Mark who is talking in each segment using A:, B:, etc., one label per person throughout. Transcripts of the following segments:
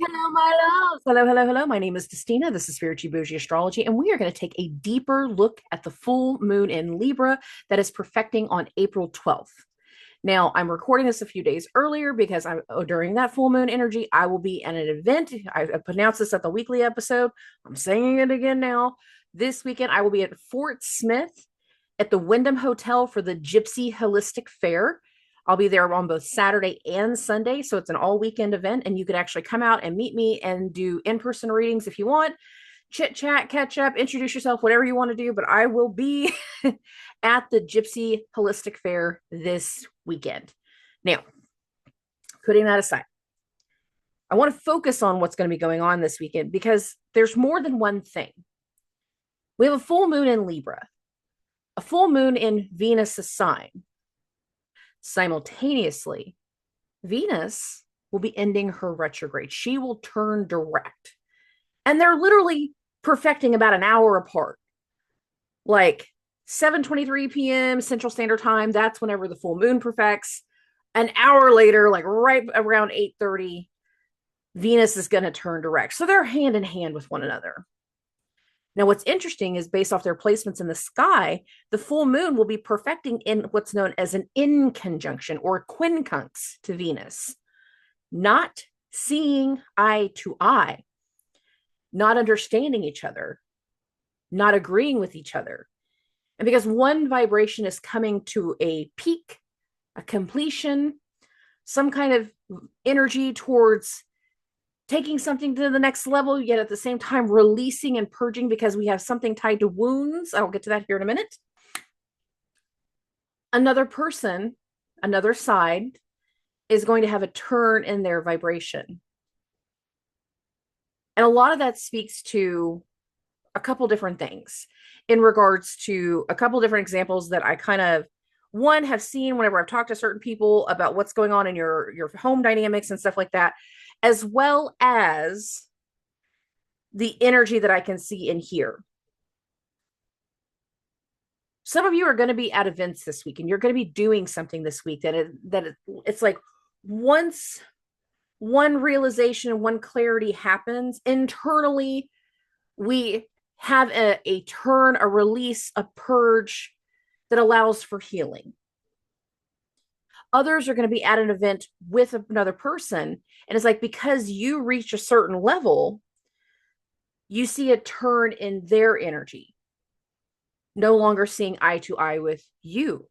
A: Hello, my loves. Hello, hello, hello. My name is Dustina. This is Spiritual Boujee Astrology, and we are going to take a deeper look at the full moon in Libra that is perfecting on April 12th. Now, I'm recording this a few days earlier because during that full moon energy, I will be at an event. I announced this at the weekly episode. I'm saying it again now. This weekend, I will be at Fort Smith at the Wyndham Hotel for the Gypsy Holistic Fair. I'll be there on both Saturday and Sunday. So it's an all weekend event, and you could actually come out and meet me and do in person readings if you want. Chit chat, catch up, introduce yourself, whatever you want to do. But I will be at the Gypsy Holistic Fair this weekend. Now, putting that aside, I want to focus on what's going to be going on this weekend because there's more than one thing. We have a full moon in Libra, a full moon in Venus's sign. Simultaneously, Venus will be ending her retrograde. She will turn direct. And they're literally perfecting about an hour apart. Like 7:23 p.m. Central Standard Time, that's whenever the full moon perfects. An hour later, like right around 8:30, Venus is going to turn direct. So they're hand in hand with one another. Now, what's interesting is based off their placements in the sky, the full moon will be perfecting in what's known as an in conjunction or quincunx to Venus, not seeing eye to eye, not understanding each other, not agreeing with each other. And because one vibration is coming to a peak, a completion, some kind of energy towards taking something to the next level, yet at the same time releasing and purging because we have something tied to wounds. I'll get to that here in a minute. Another person, another side, is going to have a turn in their vibration. And a lot of that speaks to a couple different things in regards to a couple different examples that I kind of one have seen whenever I've talked to certain people about what's going on in your home dynamics and stuff like that, as well as the energy that I can see and hear. Some of you are going to be at events this week and you're going to be doing something this week it's like once one realization, one clarity happens internally, we have a turn, a release, a purge that allows for healing. Others are going to be at an event with another person. And it's like, because you reach a certain level, you see a turn in their energy, no longer seeing eye to eye with you.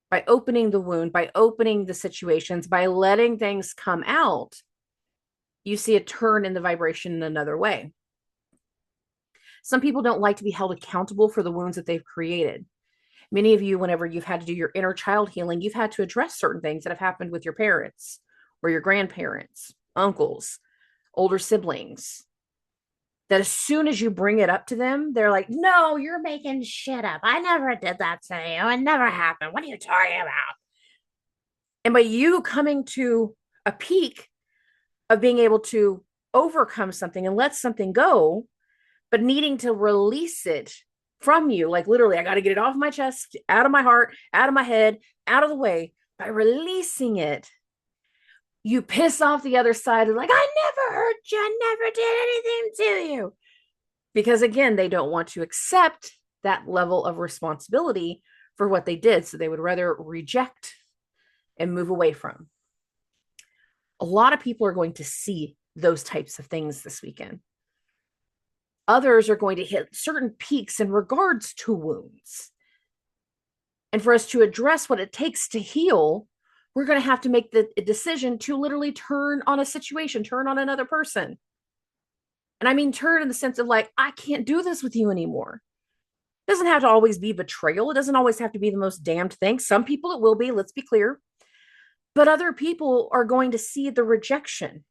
A: By opening the wound, by opening the situations, by letting things come out, you see a turn in the vibration in another way. Some people don't like to be held accountable for the wounds that they've created. Many of you, whenever you've had to do your inner child healing, you've had to address certain things that have happened with your parents or your grandparents, uncles, older siblings, that as soon as you bring it up to them, they're like, no, you're making shit up. I never did that to you. It never happened. What are you talking about? And by you coming to a peak of being able to overcome something and let something go, but needing to release it from you, like literally, I got to get it off my chest, out of my heart, out of my head, out of the way. By releasing it, you piss off the other side and like, I never hurt you, I never did anything to you. Because again, they don't want to accept that level of responsibility for what they did. So they would rather reject and move away from. A lot of people are going to see those types of things this weekend. Others are going to hit certain peaks in regards to wounds. And for us to address what it takes to heal, we're going to have to make the decision to literally turn on a situation, turn on another person. And I mean, turn in the sense of like, I can't do this with you anymore. It doesn't have to always be betrayal. It doesn't always have to be the most damned thing. Some people it will be, let's be clear. But other people are going to see the rejection.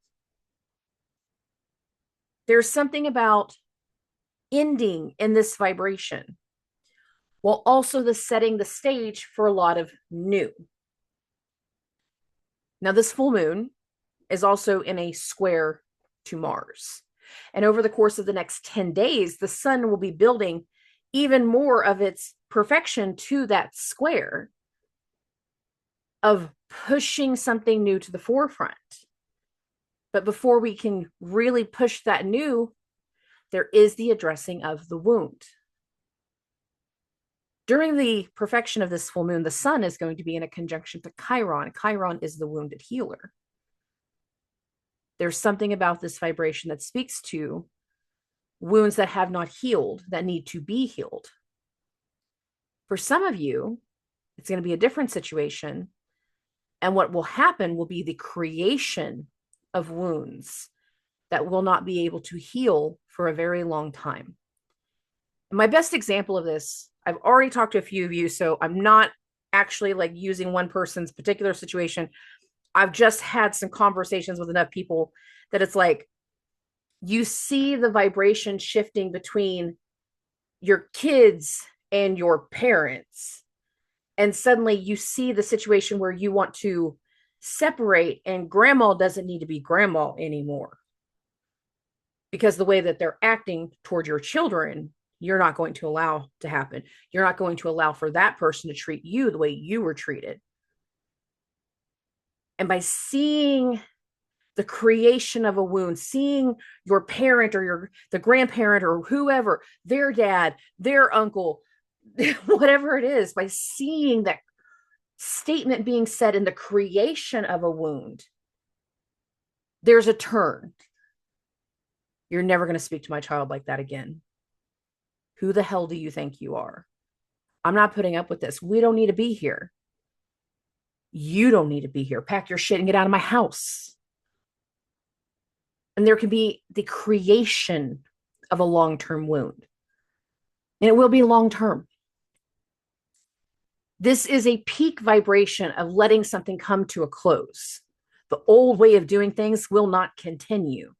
A: There's something about ending in this vibration while also setting the stage for a lot of new. Now, this full moon is also in a square to Mars. And over the course of the next 10 days, the sun will be building even more of its perfection to that square of pushing something new to the forefront. But before we can really push that new, there is the addressing of the wound. During the perfection of this full moon, the sun is going to be in a conjunction to Chiron. Chiron is the wounded healer. There's something about this vibration that speaks to wounds that have not healed, that need to be healed. For some of you, it's going to be a different situation. And what will happen will be the creation of wounds that will not be able to heal for a very long time. My best example of this, I've already talked to a few of you, so I'm not actually like using one person's particular situation. I've just had some conversations with enough people that it's like you see the vibration shifting between your kids and your parents. And suddenly you see the situation where you want to separate, and grandma doesn't need to be grandma anymore. Because the way that they're acting toward your children, you're not going to allow to happen. You're not going to allow for that person to treat you the way you were treated. And by seeing the creation of a wound, seeing your parent or the grandparent or whoever, their dad, their uncle, whatever it is, by seeing that statement being said in the creation of a wound, there's a turn. You're never going to speak to my child like that again. Who the hell do you think you are? I'm not putting up with this. We don't need to be here. You don't need to be here. Pack your shit and get out of my house. And there can be the creation of a long-term wound. And it will be long-term. This is a peak vibration of letting something come to a close. The old way of doing things will not continue.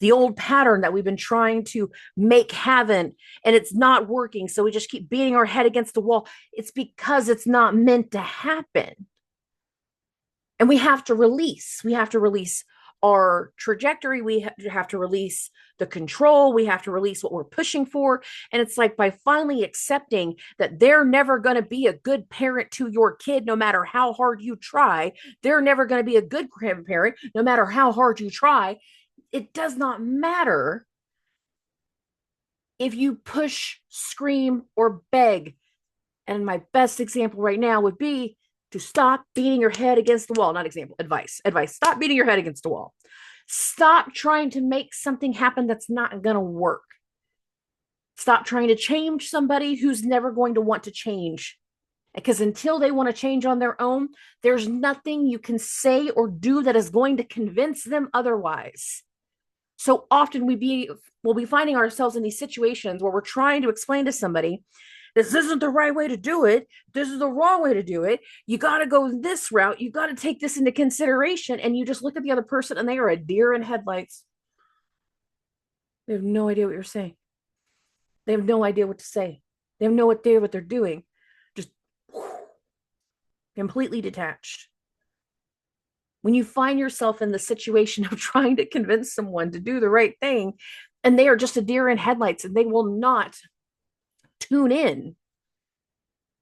A: The old pattern that we've been trying to make happen, and it's not working, so we just keep beating our head against the wall. It's because it's not meant to happen. And we have to release. We have to release our trajectory. We have to release the control. We have to release what we're pushing for. And it's like by finally accepting that they're never going to be a good parent to your kid, no matter how hard you try. They're never going to be a good grandparent, no matter how hard you try. It does not matter if you push, scream, or beg. And my best example right now would be to stop beating your head against the wall. Not example, advice. Stop beating your head against the wall. Stop trying to make something happen that's not going to work. Stop trying to change somebody who's never going to want to change. Because until they want to change on their own, there's nothing you can say or do that is going to convince them otherwise. So often we'll be finding ourselves in these situations where we're trying to explain to somebody, this isn't the right way to do it. This is the wrong way to do it. You got to go this route. You got to take this into consideration. And you just look at the other person and they are a deer in headlights. They have no idea what you're saying. They have no idea what to say. They have no idea what they're doing. Just completely detached. When you find yourself in the situation of trying to convince someone to do the right thing, and they are just a deer in headlights and they will not tune in,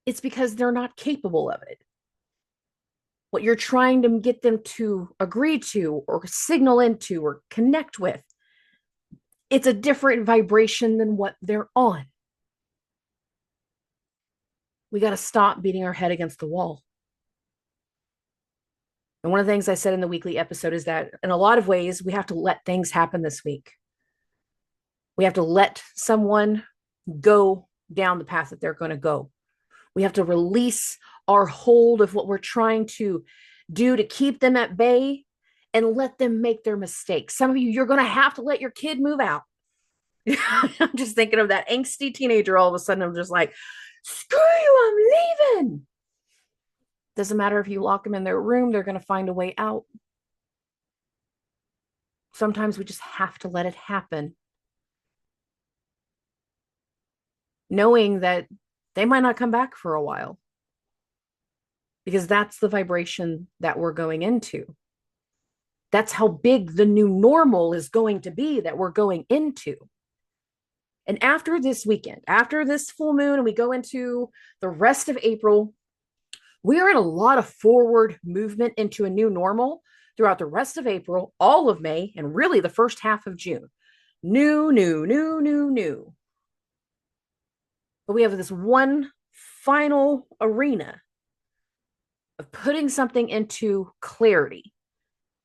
A: it's because they're not capable of it. What you're trying to get them to agree to or signal into or connect with, it's a different vibration than what they're on. We got to stop beating our head against the wall. And one of the things I said in the weekly episode is that in a lot of ways, we have to let things happen this week. We have to let someone go down the path that they're going to go. We have to release our hold of what we're trying to do to keep them at bay and let them make their mistakes. Some of you, you're going to have to let your kid move out. I'm just thinking of that angsty teenager. All of a sudden, I'm just like, screw you, I'm leaving. Doesn't matter if you lock them in their room, they're going to find a way out. Sometimes we just have to let it happen, knowing that they might not come back for a while, because that's the vibration that we're going into. That's how big the new normal is going to be that we're going into. And after this weekend, after this full moon, and we go into the rest of April, we are in a lot of forward movement into a new normal throughout the rest of April, all of May, and really the first half of June. New, new, new, new, new. But we have this one final arena of putting something into clarity,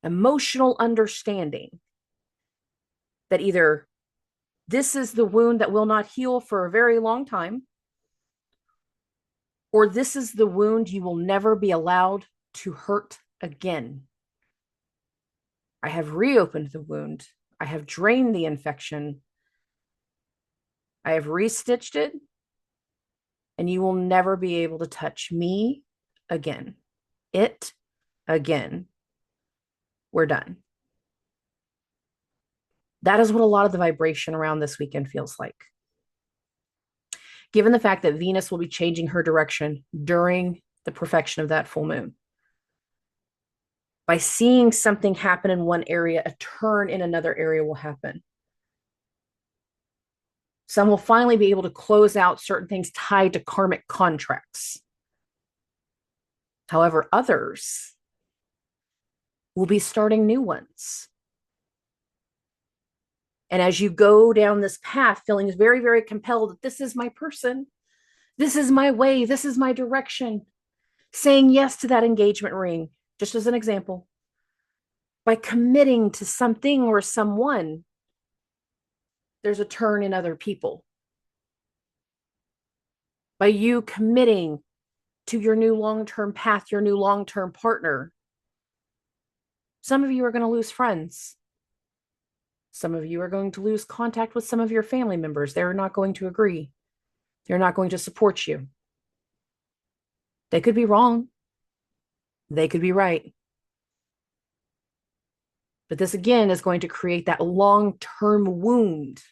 A: emotional understanding that either this is the wound that will not heal for a very long time, or this is the wound you will never be allowed to hurt again. I have reopened the wound. I have drained the infection. I have restitched it, and you will never be able to touch me again. It again. We're done. That is what a lot of the vibration around this weekend feels like. Given the fact that Venus will be changing her direction during the perfection of that full moon. By seeing something happen in one area, a turn in another area will happen. Some will finally be able to close out certain things tied to karmic contracts. However, others will be starting new ones. And as you go down this path, feeling very, very compelled that this is my person, this is my way, this is my direction, saying yes to that engagement ring, just as an example, by committing to something or someone, there's a turn in other people. By you committing to your new long-term path, your new long-term partner, some of you are going to lose friends. Some of you are going to lose contact with some of your family members. They're not going to agree. They're not going to support you. They could be wrong. They could be right. But this again is going to create that long-term wound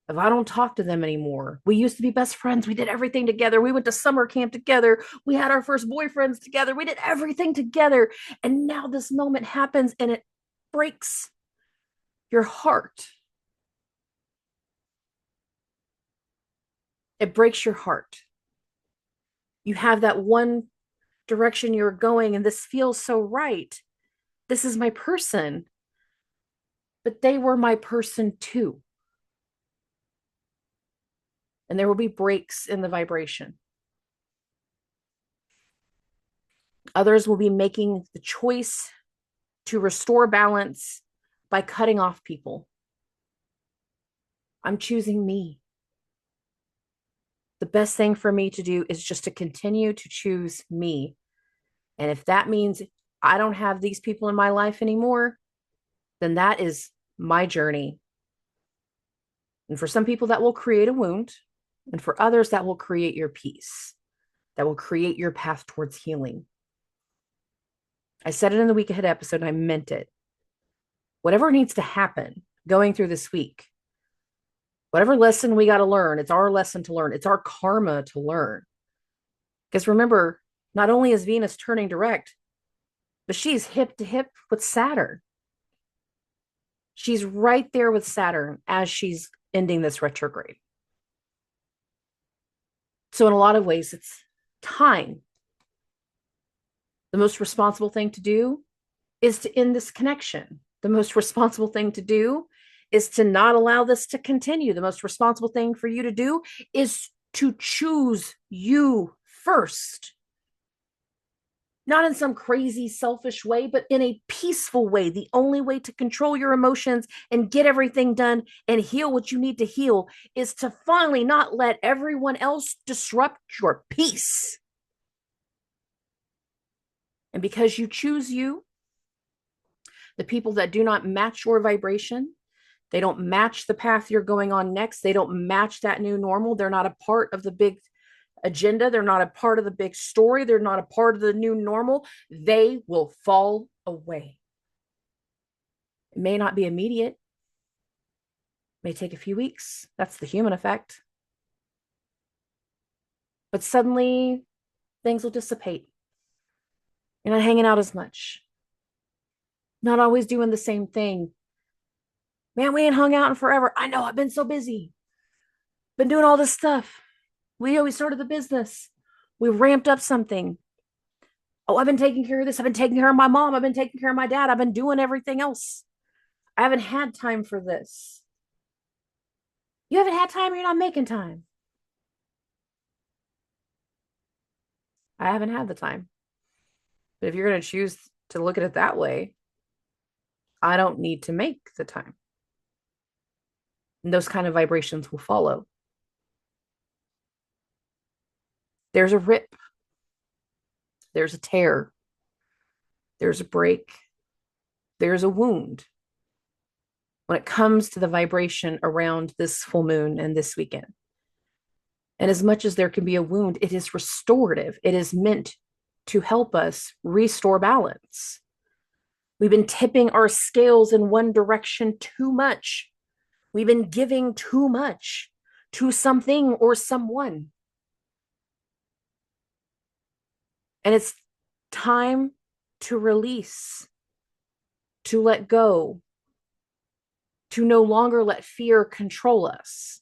A: of I don't talk to them anymore. We used to be best friends. We did everything together. We went to summer camp together. We had our first boyfriends together. We did everything together. And now this moment happens and it breaks your heart. It breaks your heart. You have that one direction you're going and this feels so right. This is my person. But they were my person too. And there will be breaks in the vibration. Others will be making the choice to restore balance by cutting off people. I'm choosing me. The best thing for me to do is just to continue to choose me. And if that means I don't have these people in my life anymore, then that is my journey. And for some people, that will create a wound. And for others, that will create your peace. That will create your path towards healing. I said it in the week ahead episode, and I meant it. Whatever needs to happen going through this week, whatever lesson we got to learn, it's our lesson to learn. It's our karma to learn. Because remember, not only is Venus turning direct, but she's hip to hip with Saturn. She's right there with Saturn as she's ending this retrograde. So in a lot of ways, it's time. The most responsible thing to do is to end this connection. The most responsible thing to do is to not allow this to continue. The most responsible thing for you to do is to choose you first. Not in some crazy, selfish way, but in a peaceful way. The only way to control your emotions and get everything done and heal what you need to heal is to finally not let everyone else disrupt your peace. And because you choose you, the people that do not match your vibration, they don't match the path you're going on next, they don't match that new normal, they're not a part of the big agenda, they're not a part of the big story, they're not a part of the new normal, they will fall away. It may not be immediate, it may take a few weeks. That's the human effect. But suddenly things will dissipate. You're not hanging out as much. Not always doing the same thing. Man, we ain't hung out in forever. I know, I've been so busy. Been doing all this stuff. We started the business. We ramped up something. Oh, I've been taking care of this. I've been taking care of my mom. I've been taking care of my dad. I've been doing everything else. I haven't had time for this. You haven't had time. You're not making time. I haven't had the time. But if you're going to choose to look at it that way, I don't need to make the time. And those kind of vibrations will follow. There's a rip, there's a tear, there's a break, there's a wound when it comes to the vibration around this full moon and this weekend. And as much as there can be a wound, it is restorative. It is meant to help us restore balance. We've been tipping our scales in one direction too much. We've been giving too much to something or someone. And it's time to release, to let go, to no longer let fear control us.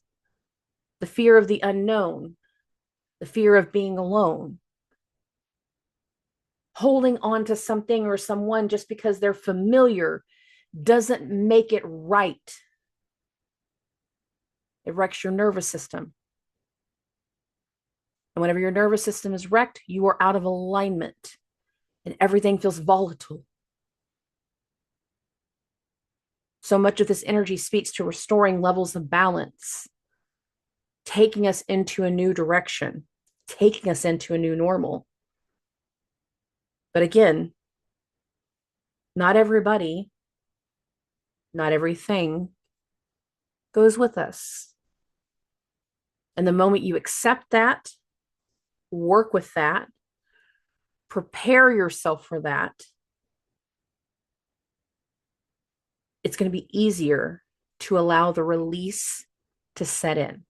A: The fear of the unknown, the fear of being alone, holding on to something or someone just because they're familiar doesn't make it right. It wrecks your nervous system. And whenever your nervous system is wrecked, you are out of alignment and everything feels volatile. So much of this energy speaks to restoring levels of balance, taking us into a new direction, taking us into a new normal. But again, not everybody, not everything goes with us. And the moment you accept that, work with that, prepare yourself for that, it's going to be easier to allow the release to set in.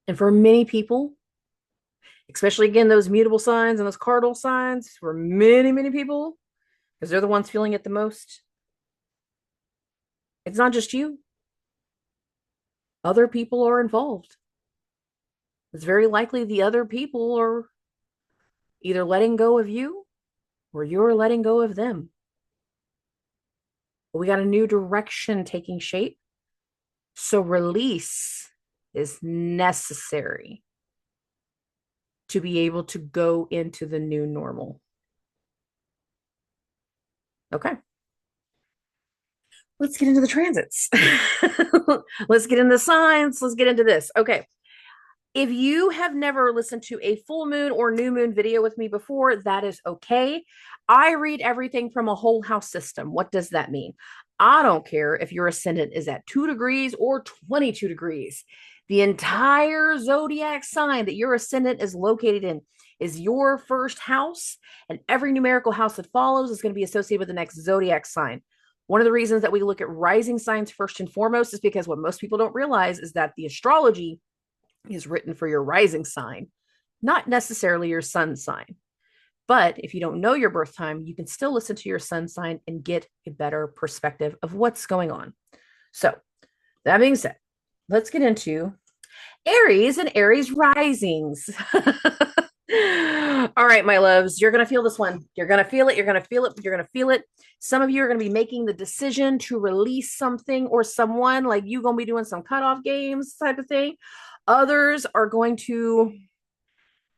A: And for many people, especially again, those mutable signs and those cardinal signs, for many, many people, because they're the ones feeling it the most, it's not just you. Other people are involved. It's very likely the other people are either letting go of you or you're letting go of them. But we got a new direction taking shape. So release is necessary to be able to go into the new normal. Okay. Let's get into the transits. Let's get into signs. Let's get into this. Okay. If you have never listened to a full moon or new moon video with me before, that is okay. I read everything from a whole house system. What does that mean? I don't care if your ascendant is at 2 degrees or 22 degrees. The entire zodiac sign that your ascendant is located in is your first house, and every numerical house that follows is going to be associated with the next zodiac sign. One of the reasons that we look at rising signs first and foremost is because what most people don't realize is that the astrology is written for your rising sign, not necessarily your sun sign. But if you don't know your birth time, you can still listen to your sun sign and get a better perspective of what's going on. So that being said, let's get into Aries and Aries risings. All right, my loves, you're going to feel this one. You're going to feel it. You're going to feel it. You're going to feel it. Some of you are going to be making the decision to release something or someone, like you going to be doing some cutoff games type of thing. Others are going to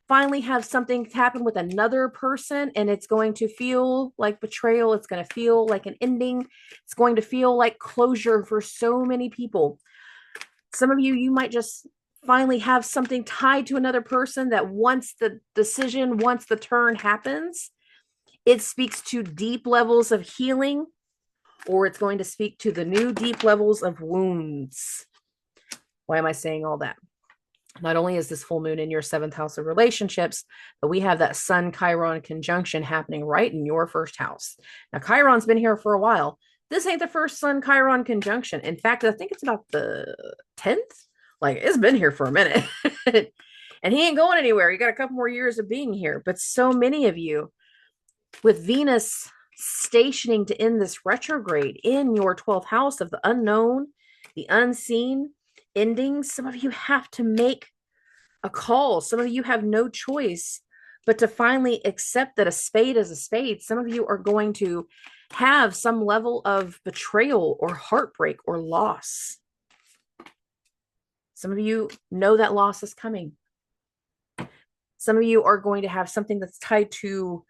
A: finally have something happen with another person, and it's going to feel like betrayal. It's going to feel like an ending. It's going to feel like closure for so many people. Some of you, you might just finally have something tied to another person that once the decision, once the turn happens, it speaks to deep levels of healing, or it's going to speak to the new deep levels of wounds. Why am I saying all that? Not only is this full moon in your 7th house of relationships, but we have that Sun Chiron conjunction happening right in your 1st house. Now, Chiron's been here for a while. This ain't the first Sun Chiron conjunction. In fact, I think it's about the 10th. Like, it's been here for a minute. And he ain't going anywhere. You got a couple more years of being here. But so many of you, with Venus stationing to end this retrograde in your 12th house of the unknown, the unseen, endings, some of you have to make a call. Some of you have no choice but to finally accept that a spade is a spade. Some of you are going to have some level of betrayal or heartbreak or loss. Some of you know that loss is coming. Some of you are going to have something that's tied to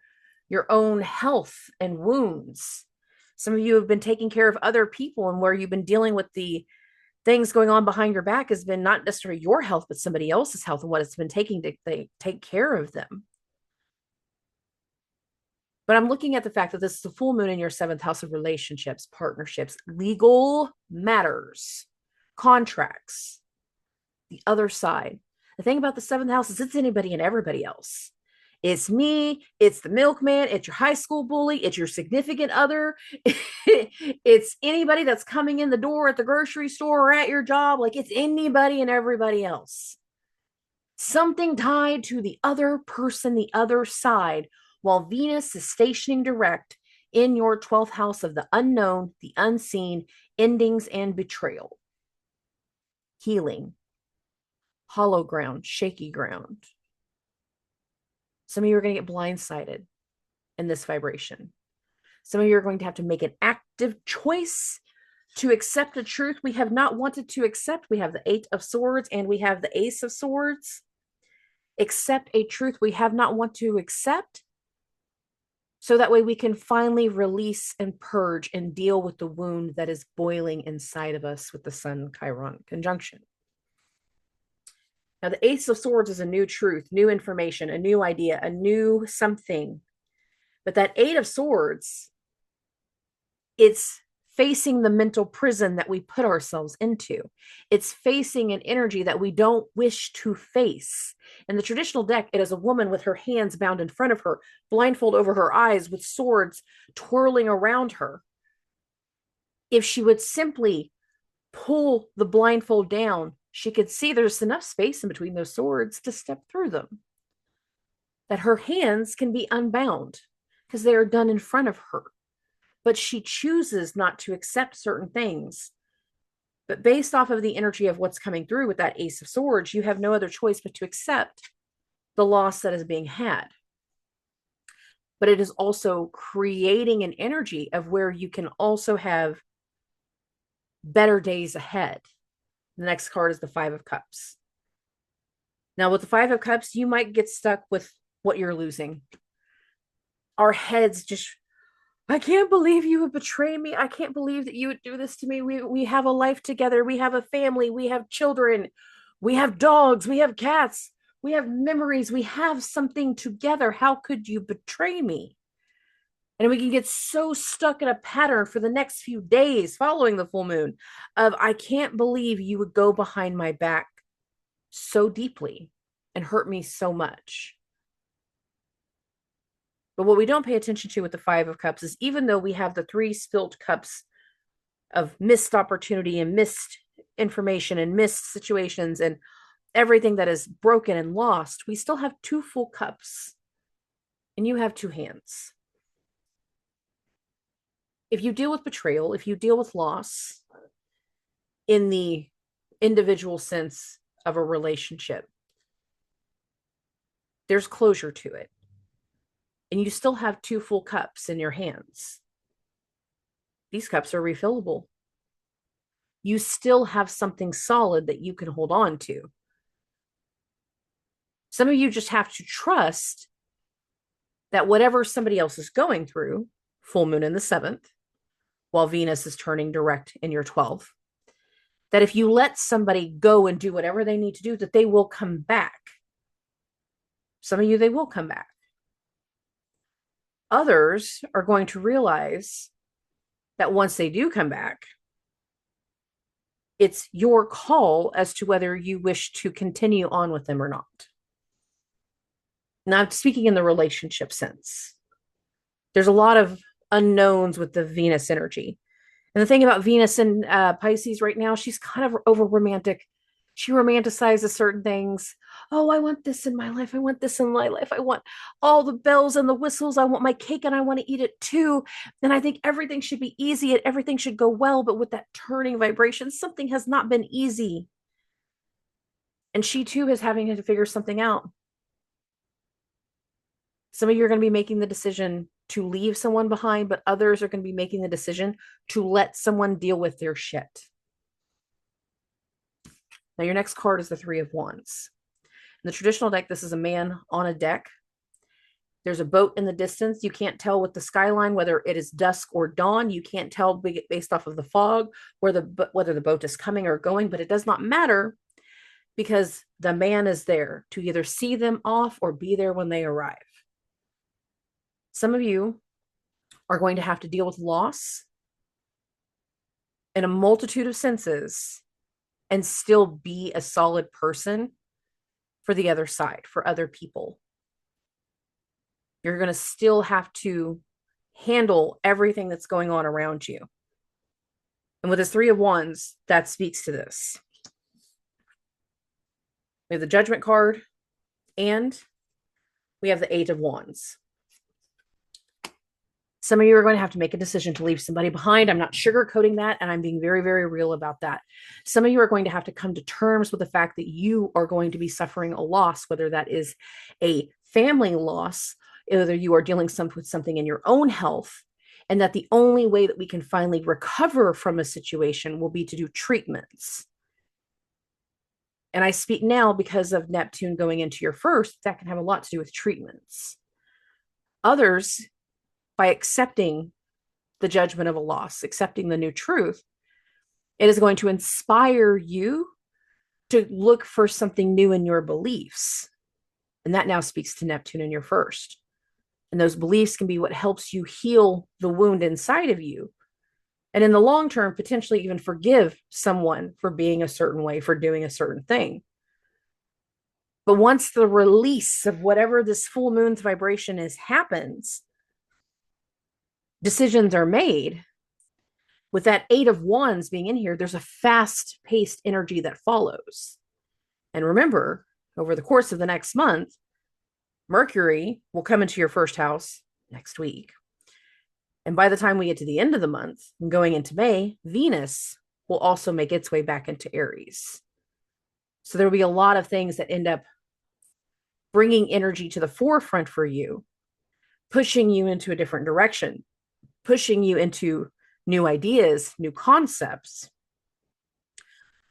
A: your own health and wounds. Some of you have been taking care of other people, and where you've been dealing with the things going on behind your back has been not necessarily your health, but somebody else's health and what it's been taking to take care of them. But I'm looking at the fact that this is a full moon in your 7th house of relationships, partnerships, legal matters, contracts, the other side. The thing about the 7th house is it's anybody and everybody else. It's me, it's the milkman, it's your high school bully, it's your significant other, it's anybody that's coming in the door at the grocery store or at your job. Like, it's anybody and everybody else. Something tied to the other person, the other side, while Venus is stationing direct in your 12th house of the unknown, the unseen, endings and betrayal, healing, hollow ground, shaky ground. Some of you are going to get blindsided in this vibration. Some of you are going to have to make an active choice to accept a truth we have not wanted to accept. We have the 8 of Swords and we have the Ace of Swords. Accept a truth we have not want to accept, so that way we can finally release and purge and deal with the wound that is boiling inside of us with the Sun Chiron conjunction. Now, the Ace of Swords is a new truth, new information, a new idea, a new something. But that 8 of Swords, it's facing the mental prison that we put ourselves into. It's facing an energy that we don't wish to face. In the traditional deck, it is a woman with her hands bound in front of her, blindfold over her eyes, with swords twirling around her. If she would simply pull the blindfold down, she could see there's enough space in between those swords to step through them. That her hands can be unbound because they are done in front of her. But she chooses not to accept certain things. But based off of the energy of what's coming through with that Ace of Swords, you have no other choice but to accept the loss that is being had. But it is also creating an energy of where you can also have better days ahead. The next card is the 5 of Cups. Now, with the 5 of Cups, you might get stuck with what you're losing. Our heads just, I can't believe you would betray me. I can't believe that you would do this to me. We have a life together. We have a family. We have children. We have dogs. We have cats. We have memories. We have something together. How could you betray me? And we can get so stuck in a pattern for the next few days following the full moon of, I can't believe you would go behind my back so deeply and hurt me so much. But what we don't pay attention to with the 5 of Cups is, even though we have the 3 spilt cups of missed opportunity and missed information and missed situations and everything that is broken and lost, we still have 2 full cups, and you have 2 hands. If you deal with betrayal, if you deal with loss in the individual sense of a relationship, there's closure to it. And you still have 2 full cups in your hands. These cups are refillable. You still have something solid that you can hold on to. Some of you just have to trust that whatever somebody else is going through, full moon in the 7th, while Venus is turning direct in your 12th, that if you let somebody go and do whatever they need to do, that they will come back. Some of you, they will come back. Others are going to realize that once they do come back, it's your call as to whether you wish to continue on with them or not. Now, I'm speaking in the relationship sense. There's a lot of unknowns with the Venus energy. And the thing about Venus and Pisces right now, she's kind of over romantic. She romanticizes certain things. Oh, I want this in my life. I want this in my life. I want all the bells and the whistles. I want my cake and I want to eat it too. And I think everything should be easy and everything should go well. But with that turning vibration, something has not been easy. And she too is having to figure something out. Some of you are going to be making the decision to leave someone behind, but others are going to be making the decision to let someone deal with their shit. Now, your next card is the Three of Wands. In the traditional deck, this is a man on a deck. There's a boat in the distance. You can't tell with the skyline whether it is dusk or dawn. You can't tell based off of the fog whether the boat is coming or going, but it does not matter because the man is there to either see them off or be there when they arrive. Some of you are going to have to deal with loss in a multitude of senses and still be a solid person for the other side, for other people. You're going to still have to handle everything that's going on around you. And with this Three of Wands, that speaks to this. We have the Judgment card and we have the Eight of Wands. Some of you are going to have to make a decision to leave somebody behind. I'm not sugarcoating that, and I'm being very, very real about that. Some of you are going to have to come to terms with the fact that you are going to be suffering a loss, whether that is a family loss, whether you are dealing with something in your own health, and that the only way that we can finally recover from a situation will be to do treatments. And I speak now because of Neptune going into your first, that can have a lot to do with treatments. Others, by accepting the judgment of a loss, accepting the new truth, it is going to inspire you to look for something new in your beliefs. And that now speaks to Neptune in your first. And those beliefs can be what helps you heal the wound inside of you. And in the long term, potentially even forgive someone for being a certain way, for doing a certain thing. But once the release of whatever this full moon's vibration is happens, decisions are made. With that Eight of Wands being in here, there's a fast-paced energy that follows. And remember, over the course of the next month, Mercury will come into your first house next week. And by the time we get to the end of the month, and going into May, Venus will also make its way back into Aries. So there will be a lot of things that end up bringing energy to the forefront for you, pushing you into a different direction, pushing you into new ideas, new concepts,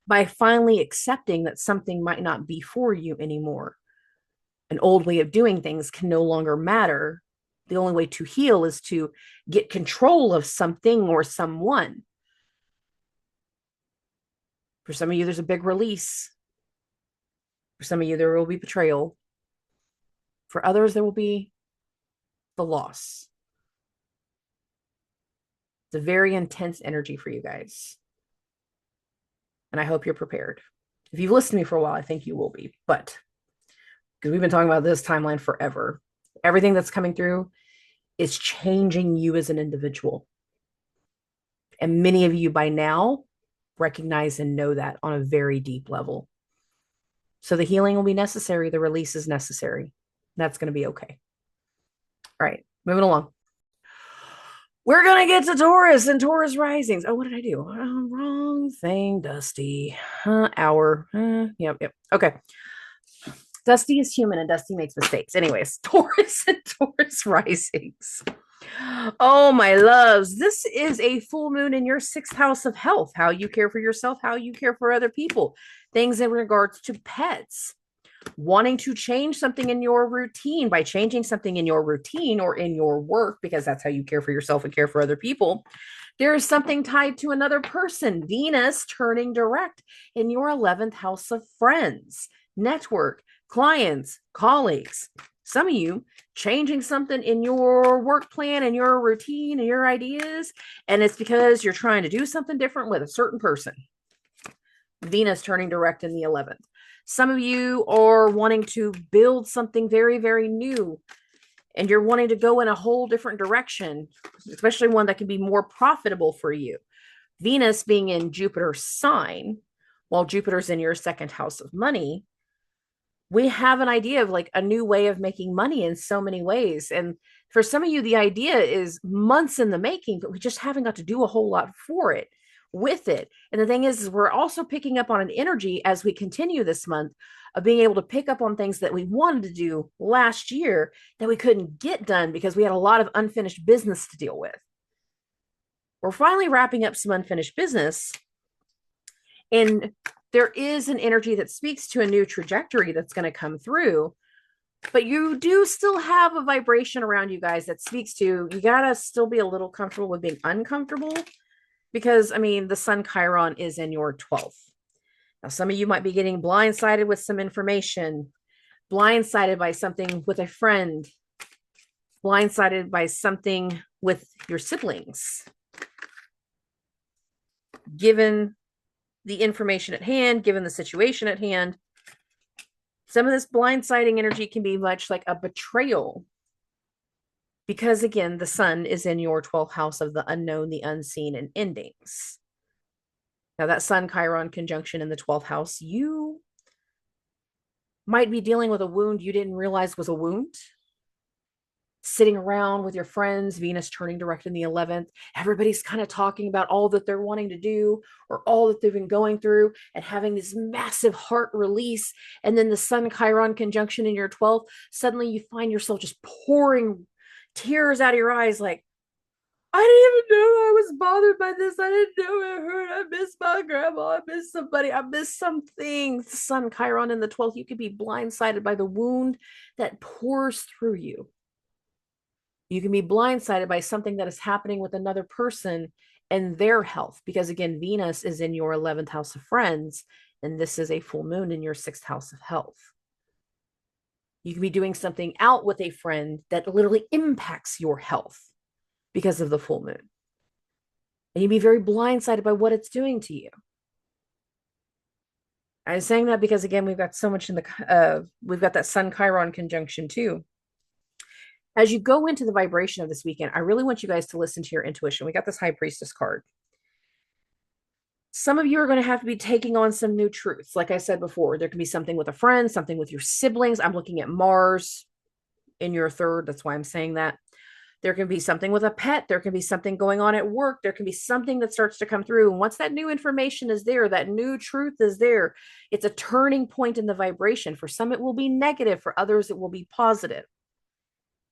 A: by finally accepting that something might not be for you anymore. An old way of doing things can no longer matter. The only way to heal is to get control of something or someone. For some of you, there's a big release. For some of you, there will be betrayal. For others, there will be the loss. It's a very intense energy for you guys. And I hope you're prepared. If you've listened to me for a while, I think you will be. But because we've been talking about this timeline forever, everything that's coming through is changing you as an individual. And many of you by now recognize and know that on a very deep level. So the healing will be necessary. The release is necessary. That's going to be okay. All right, moving along. We're going to get to Taurus and Taurus risings. Oh, what did I do? Wrong thing, Dusty. Hour. Yep. Okay. Dusty is human and Dusty makes mistakes. Anyways, Taurus and Taurus risings. Oh, my loves. This is a full moon in your sixth house of health. How you care for yourself, how you care for other people. Things in regards to pets. Wanting to change something in your routine. By changing something in your routine or in your work, because that's how you care for yourself and care for other people, there is something tied to another person. Venus turning direct in your 11th house of friends, network, clients, colleagues. Some of you changing something in your work plan and your routine and your ideas, and it's because you're trying to do something different with a certain person. Venus turning direct in the 11th. Some of you are wanting to build something very, very new, and you're wanting to go in a whole different direction, especially one that can be more profitable for you. Venus being in Jupiter's sign, while Jupiter's in your second house of money, we have an idea of like a new way of making money in so many ways. And for some of you, the idea is months in the making, but we just haven't got to do a whole lot for it. with it. And the thing is we're also picking up on an energy as we continue this month of being able to pick up on things that we wanted to do last year that we couldn't get done because we had a lot of unfinished business to deal with. We're finally wrapping up some unfinished business. And there is an energy that speaks to a new trajectory that's going to come through. But you do still have a vibration around you guys that speaks to, you got to still be a little comfortable with being uncomfortable. Because, I mean, the Sun Chiron is in your 12th. Now, some of you might be getting blindsided with some information, blindsided by something with a friend, blindsided by something with your siblings. Given the information at hand, given the situation at hand, some of this blindsiding energy can be much like a betrayal. Because again, the sun is in your 12th house of the unknown, the unseen, and endings. Now, that Sun Chiron conjunction in the 12th house, you might be dealing with a wound you didn't realize was a wound. Sitting around with your friends, Venus turning direct in the 11th. Everybody's kind of talking about all that they're wanting to do or all that they've been going through and having this massive heart release. And then the Sun Chiron conjunction in your 12th, suddenly you find yourself just pouring tears out of your eyes like, I didn't even know I was bothered by this. I didn't know it hurt. I miss my grandma. I miss somebody. I miss something. The Sun Chiron in the 12th, you could be blindsided by the wound that pours through you. You can be blindsided by something that is happening with another person and their health. Because again, Venus is in your 11th house of friends, and this is a full moon in your 6th house of health. You can be doing something out with a friend that literally impacts your health because of the full moon. And you'd be very blindsided by what it's doing to you. I'm saying that because, again, we've got so much in the, we've got that Sun Chiron conjunction too. As you go into the vibration of this weekend, I really want you guys to listen to your intuition. We got this High Priestess card. Some of you are going to have to be taking on some new truths. Like I said before, there can be something with a friend, something with your siblings. I'm looking at Mars in your 3rd. That's why I'm saying that. There can be something with a pet. There can be something going on at work. There can be something that starts to come through. And once that new information is there, that new truth is there, it's a turning point in the vibration. For some, it will be negative. For others, it will be positive.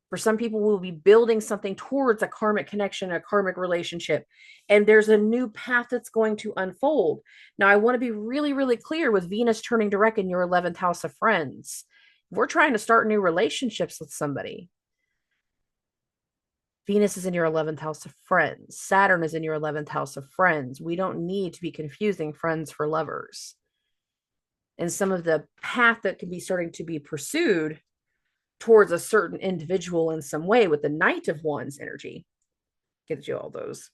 A: For some people, we'll be building something towards a karmic connection, a karmic relationship. And there's a new path that's going to unfold. Now, I want to be really, really clear with Venus turning direct in your 11th house of friends. We're trying to start new relationships with somebody. Venus is in your 11th house of friends. Saturn is in your 11th house of friends. We don't need to be confusing friends for lovers. And some of the path that can be starting to be pursued towards a certain individual in some way with the Knight of Wands energy. Gives you all those.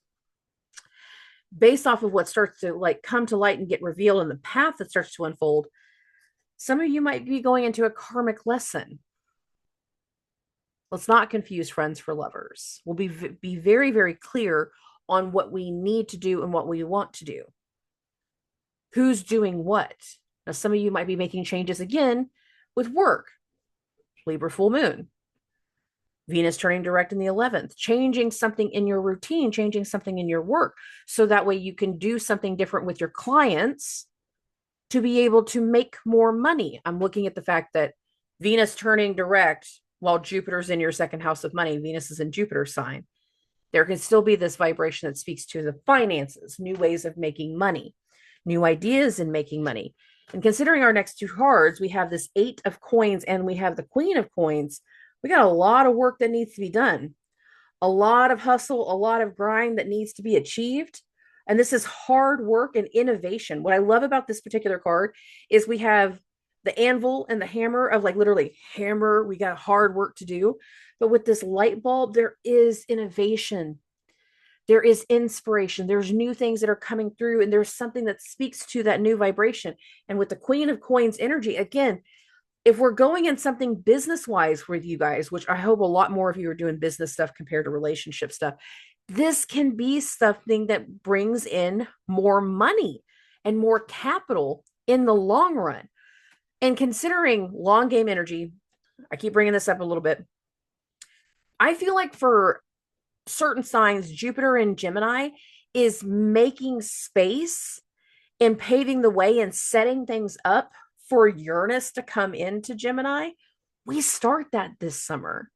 A: Based off of what starts to like come to light and get revealed in the path that starts to unfold, some of you might be going into a karmic lesson. Let's not confuse friends for lovers. We'll be very, very clear on what we need to do and what we want to do. Who's doing what? Now, some of you might be making changes again with work. Libra full moon. Venus turning direct in the 11th, changing something in your routine, changing something in your work. So that way you can do something different with your clients to be able to make more money. I'm looking at the fact that Venus turning direct while Jupiter's in your 2nd house of money, Venus is in Jupiter's sign. There can still be this vibration that speaks to the finances, new ways of making money, new ideas in making money. And considering our next 2 cards, we have this 8 of coins and we have the Queen of coins. We got a lot of work that needs to be done, a lot of hustle, a lot of grind that needs to be achieved. And this is hard work and innovation. What I love about this particular card is we have the anvil and the hammer of like literally hammer. We got hard work to do. But with this light bulb, there is innovation. There is inspiration. There's new things that are coming through, and there's something that speaks to that new vibration. And with the Queen of Coins energy, again, if we're going in something business-wise with you guys, which I hope a lot more of you are doing business stuff compared to relationship stuff, this can be something that brings in more money and more capital in the long run. And considering long game energy, I keep bringing this up a little bit. I feel like for certain signs, Jupiter and Gemini is making space and paving the way and setting things up for Uranus to come into Gemini. We start that this summer.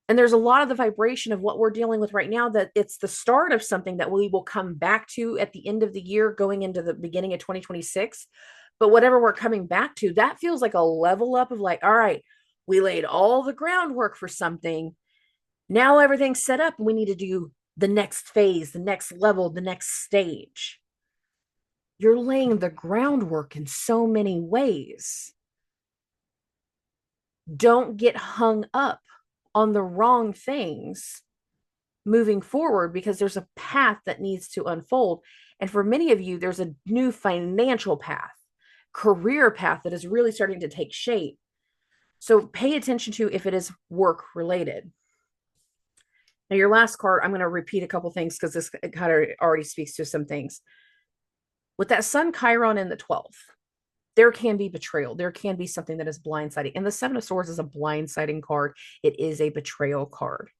A: And there's a lot of the vibration of what we're dealing with right now, that it's the start of something that we will come back to at the end of the year, going into the beginning of 2026. But whatever we're coming back to, that feels like a level up of like, all right, we laid all the groundwork for something. Now everything's set up and we need to do the next phase, the next level, the next stage. You're laying the groundwork in so many ways. Don't get hung up on the wrong things moving forward, because there's a path that needs to unfold. And for many of you, there's a new financial path, career path that is really starting to take shape. So pay attention to if it is work related. Now, your last card, I'm going to repeat a couple things because this kind of already speaks to some things. With that Sun Chiron in the 12th, there can be betrayal. There can be something that is blindsiding. And the Seven of Swords is a blindsiding card. It is a betrayal card.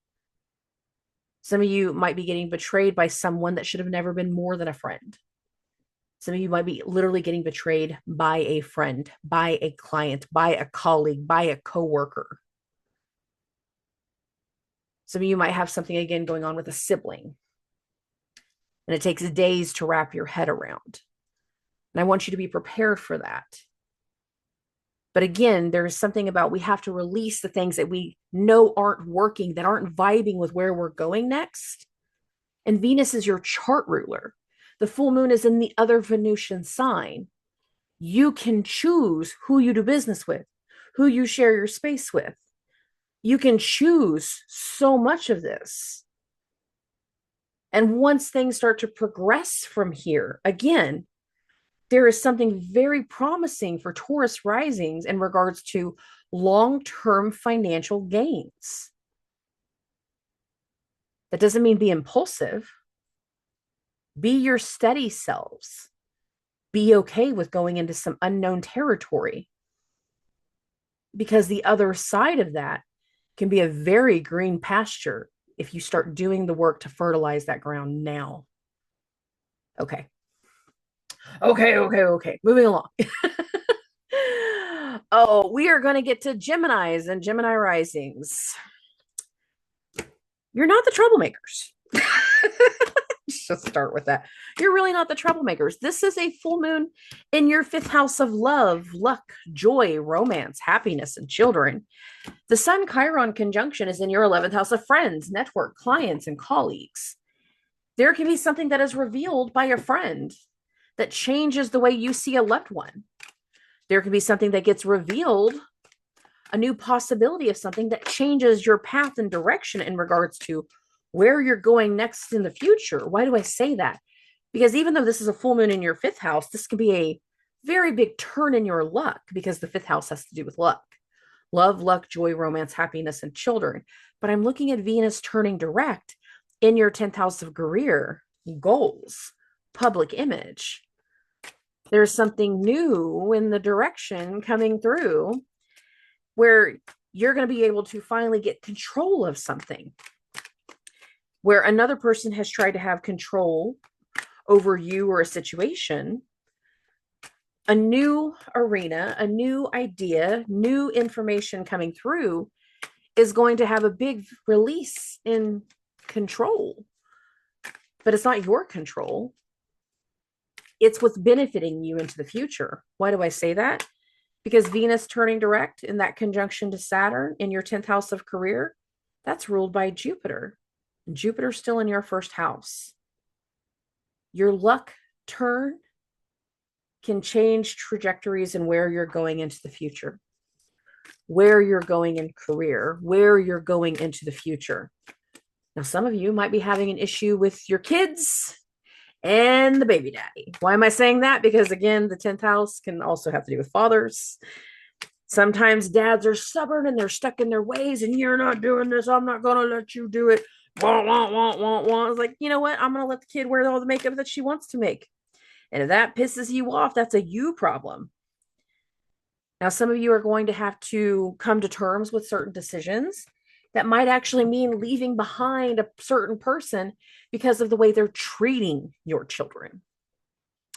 A: Some of you might be getting betrayed by someone that should have never been more than a friend. Some of you might be literally getting betrayed by a friend, by a client, by a colleague, by a coworker. Some of you might have something again going on with a sibling. And it takes days to wrap your head around. And I want you to be prepared for that. But again, there's something about we have to release the things that we know aren't working, that aren't vibing with where we're going next. And Venus is your chart ruler. The full moon is in the other Venusian sign. You can choose who you do business with, who you share your space with. You can choose so much of this. And once things start to progress from here, again, there is something very promising for Taurus risings in regards to long-term financial gains. That doesn't mean be impulsive. Be your steady selves. Be okay with going into some unknown territory, because the other side of that can be a very green pasture if you start doing the work to fertilize that ground now. Okay. Moving along. Oh, we are going to get to Geminis and Gemini risings. You're not the troublemakers. Just start with that. You're really not the troublemakers. This is a full moon in your 5th house of love, luck, joy, romance, happiness, and children. The Sun Chiron conjunction is in your 11th house of friends, network, clients, and colleagues. There can be something that is revealed by a friend that changes the way you see a loved one. There can be something that gets revealed, a new possibility of something that changes your path and direction in regards to where you're going next in the future. Why do I say that? Because even though this is a full moon in your 5th house, this can be a very big turn in your luck, because the 5th house has to do with luck. Love, luck, joy, romance, happiness, and children. But I'm looking at Venus turning direct in your 10th house of career, goals, public image. There's something new in the direction coming through where you're going to be able to finally get control of something, where another person has tried to have control over you or a situation. A new arena, a new idea, new information coming through is going to have a big release in control. But it's not your control. It's what's benefiting you into the future. Why do I say that? Because Venus turning direct in that conjunction to Saturn in your 10th house of career, that's ruled by Jupiter. And Jupiter's still in your 1st house. Your luck turn can change trajectories and where you're going into the future, where you're going in career, where you're going into the future. Now, some of you might be having an issue with your kids and the baby daddy. Why am I saying that? Because again, the 10th house can also have to do with fathers. Sometimes dads are stubborn and they're stuck in their ways, and you're not doing this. I'm not going to let you do it. It's like, you know what? I'm going to let the kid wear all the makeup that she wants to make. And if that pisses you off, that's a you problem. Now, some of you are going to have to come to terms with certain decisions that might actually mean leaving behind a certain person because of the way they're treating your children.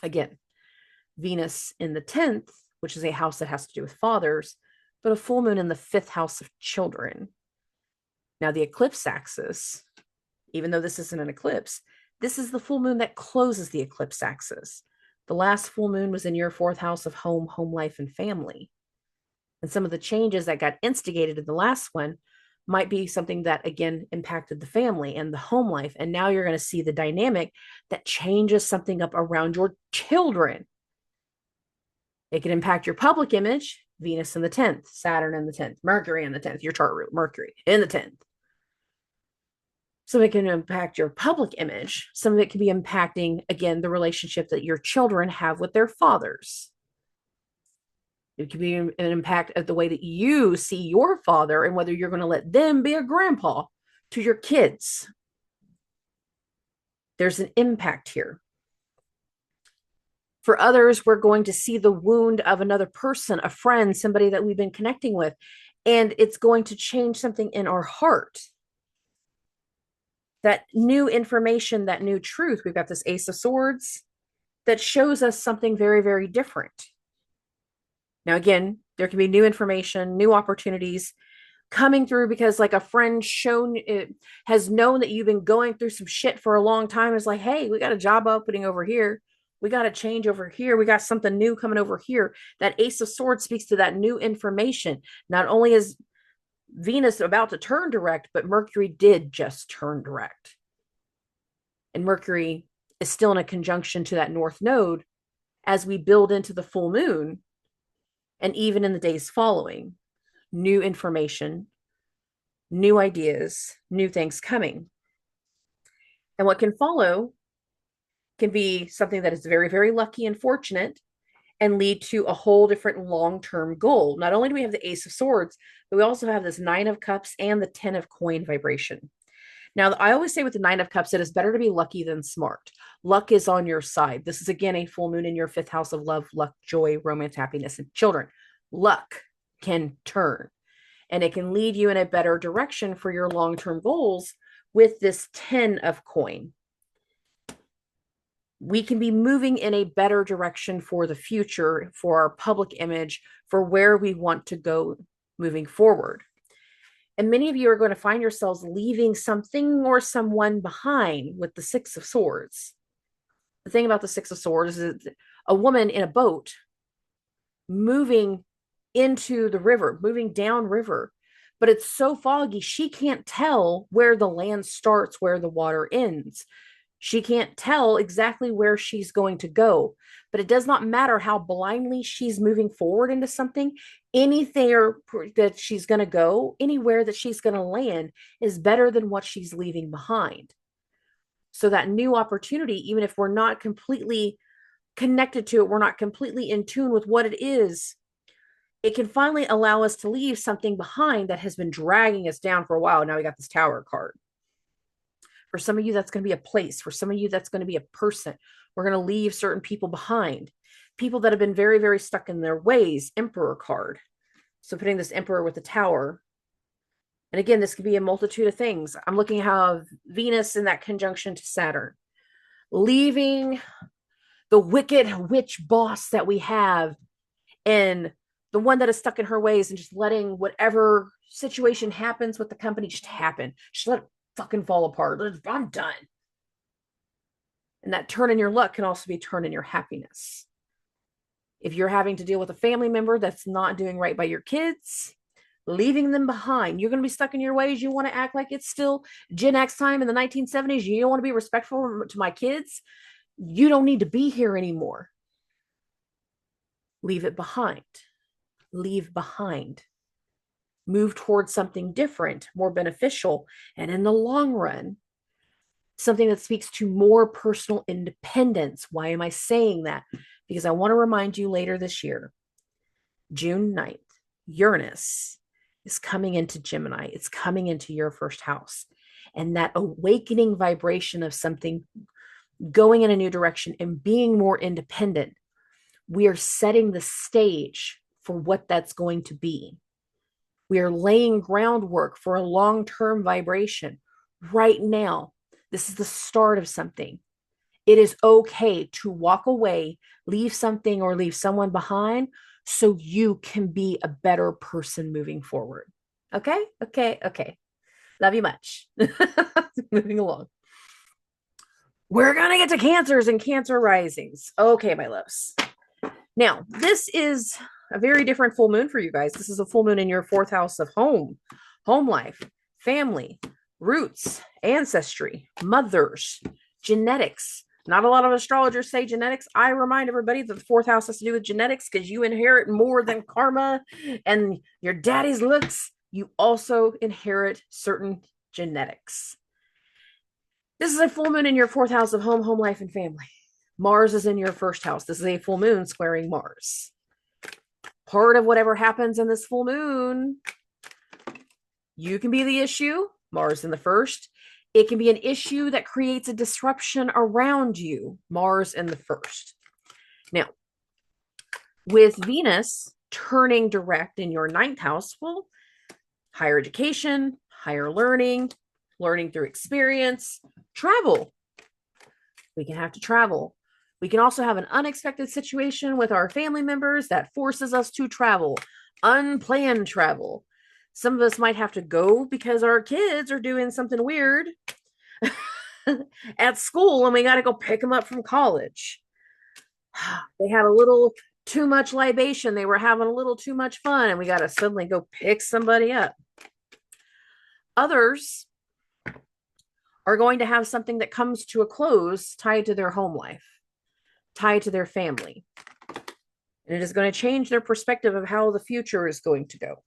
A: Again, Venus in the 10th, which is a house that has to do with fathers, but a full moon in the 5th house of children. Now, the eclipse axis, even though this isn't an eclipse, this is the full moon that closes the eclipse axis. The last full moon was in your 4th house of home, home life, and family. And some of the changes that got instigated in the last one might be something that, again, impacted the family and the home life. And now you're going to see the dynamic that changes something up around your children. It can impact your public image, Venus in the 10th, Saturn in the 10th, Mercury in the 10th, your chart root, Mercury in the 10th. Some of it can impact your public image. Some of it can be impacting, again, the relationship that your children have with their fathers. It could be an impact of the way that you see your father and whether you're going to let them be a grandpa to your kids. There's an impact here. For others, we're going to see the wound of another person, a friend, somebody that we've been connecting with, and it's going to change something in our heart. That new information, that new truth, we've got this Ace of Swords that shows us something very, very different. Now, again, there can be new information, new opportunities coming through because like a friend has known that you've been going through some shit for a long time. It's like, hey, we got a job opening over here. We got a change over here. We got something new coming over here. That Ace of Swords speaks to that new information. Not only is Venus about to turn direct, but Mercury did just turn direct. And Mercury is still in a conjunction to that North Node as we build into the full moon. And even in the days following, new information, new ideas, new things coming. And what can follow can be something that is very, very lucky and fortunate and lead to a whole different long-term goal. Not only do we have the Ace of Swords, but we also have this 9 of Cups and the 10 of Coin vibration. Now, I always say with the 9 of Cups, it is better to be lucky than smart. Luck is on your side. This is, again, a full moon in your 5th house of love, luck, joy, romance, happiness, and children. Luck can turn, and it can lead you in a better direction for your long-term goals with this 10 of Coin. We can be moving in a better direction for the future, for our public image, for where we want to go moving forward. And many of you are going to find yourselves leaving something or someone behind with the 6 of Swords. The thing about the 6 of Swords is a woman in a boat moving into the river, moving downriver, but it's so foggy, she can't tell where the land starts, where the water ends. She can't tell exactly where she's going to go, but it does not matter how blindly she's moving forward into something. Anything that she's going to go, anywhere that she's going to land is better than what she's leaving behind. So that new opportunity, even if we're not completely connected to it, we're not completely in tune with what it is, it can finally allow us to leave something behind that has been dragging us down for a while. Now we got this Tower card. For some of you, that's going to be a place. For some of you, that's going to be a person. We're going to leave certain people behind. People that have been very, very stuck in their ways. Emperor card. So putting this Emperor with the Tower. And again, this could be a multitude of things. I'm looking at how Venus in that conjunction to Saturn. Leaving the wicked witch boss that we have and the one that is stuck in her ways and just letting whatever situation happens with the company just happen. Just let it fucking fall apart. I'm done. And that turn in your luck can also be turn in your happiness. If you're having to deal with a family member that's not doing right by your kids, leaving them behind, you're going to be stuck in your ways. You want to act like it's still Gen X time in the 1970s. You don't want to be respectful to my kids. You don't need to be here anymore. Leave it behind. Leave behind. Move towards something different, more beneficial, and in the long run, something that speaks to more personal independence. Why am I saying that? Because I want to remind you later this year, June 9th, Uranus is coming into Gemini. It's coming into your 1st house. And that awakening vibration of something going in a new direction and being more independent, we are setting the stage for what that's going to be. We are laying groundwork for a long-term vibration right now. This is the start of something. It is okay to walk away, leave something or leave someone behind so you can be a better person moving forward. Okay? Okay. Okay. Love you much. Moving along. We're going to get to Cancers and Cancer risings. Okay, my loves. Now, this is a very different full moon for you guys. This is a full moon in your fourth house of home life, family, roots, ancestry, mothers, genetics. Not a lot of astrologers say genetics. I remind everybody that the fourth house has to do with genetics because you inherit more than karma and your daddy's looks. You also inherit certain genetics. This is a full moon in your fourth house of home life, and family. Mars is in your first house. This is a full moon squaring Mars. Part of whatever happens in this full moon, you can be the issue, Mars in the first. It can be an issue that creates a disruption around you, Mars in the first. Now, with Venus turning direct in your ninth house, well, higher education, higher learning, learning through experience, travel. We can have to travel. We can also have an unexpected situation with our family members that forces us to travel, unplanned travel. Some of us might have to go because our kids are doing something weird at school and we got to go pick them up from college. They had a little too much libation. They were having a little too much fun and we got to suddenly go pick somebody up. Others are going to have something that comes to a close tied to their home life, tied to their family. And it is going to change their perspective of how the future is going to go.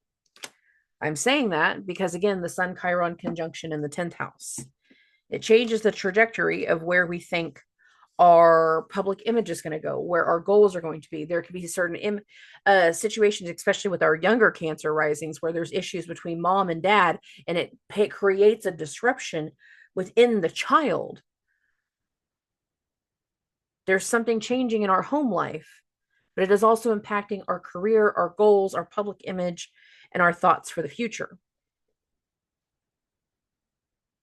A: I'm saying that because, again, the Sun Chiron conjunction in the 10th house. It changes the trajectory of where we think our public image is going to go, where our goals are going to be. There could be certain situations, especially with our younger Cancer risings, where there's issues between mom and dad, and it creates a disruption within the child. There's something changing in our home life, but it is also impacting our career, our goals, our public image, and our thoughts for the future.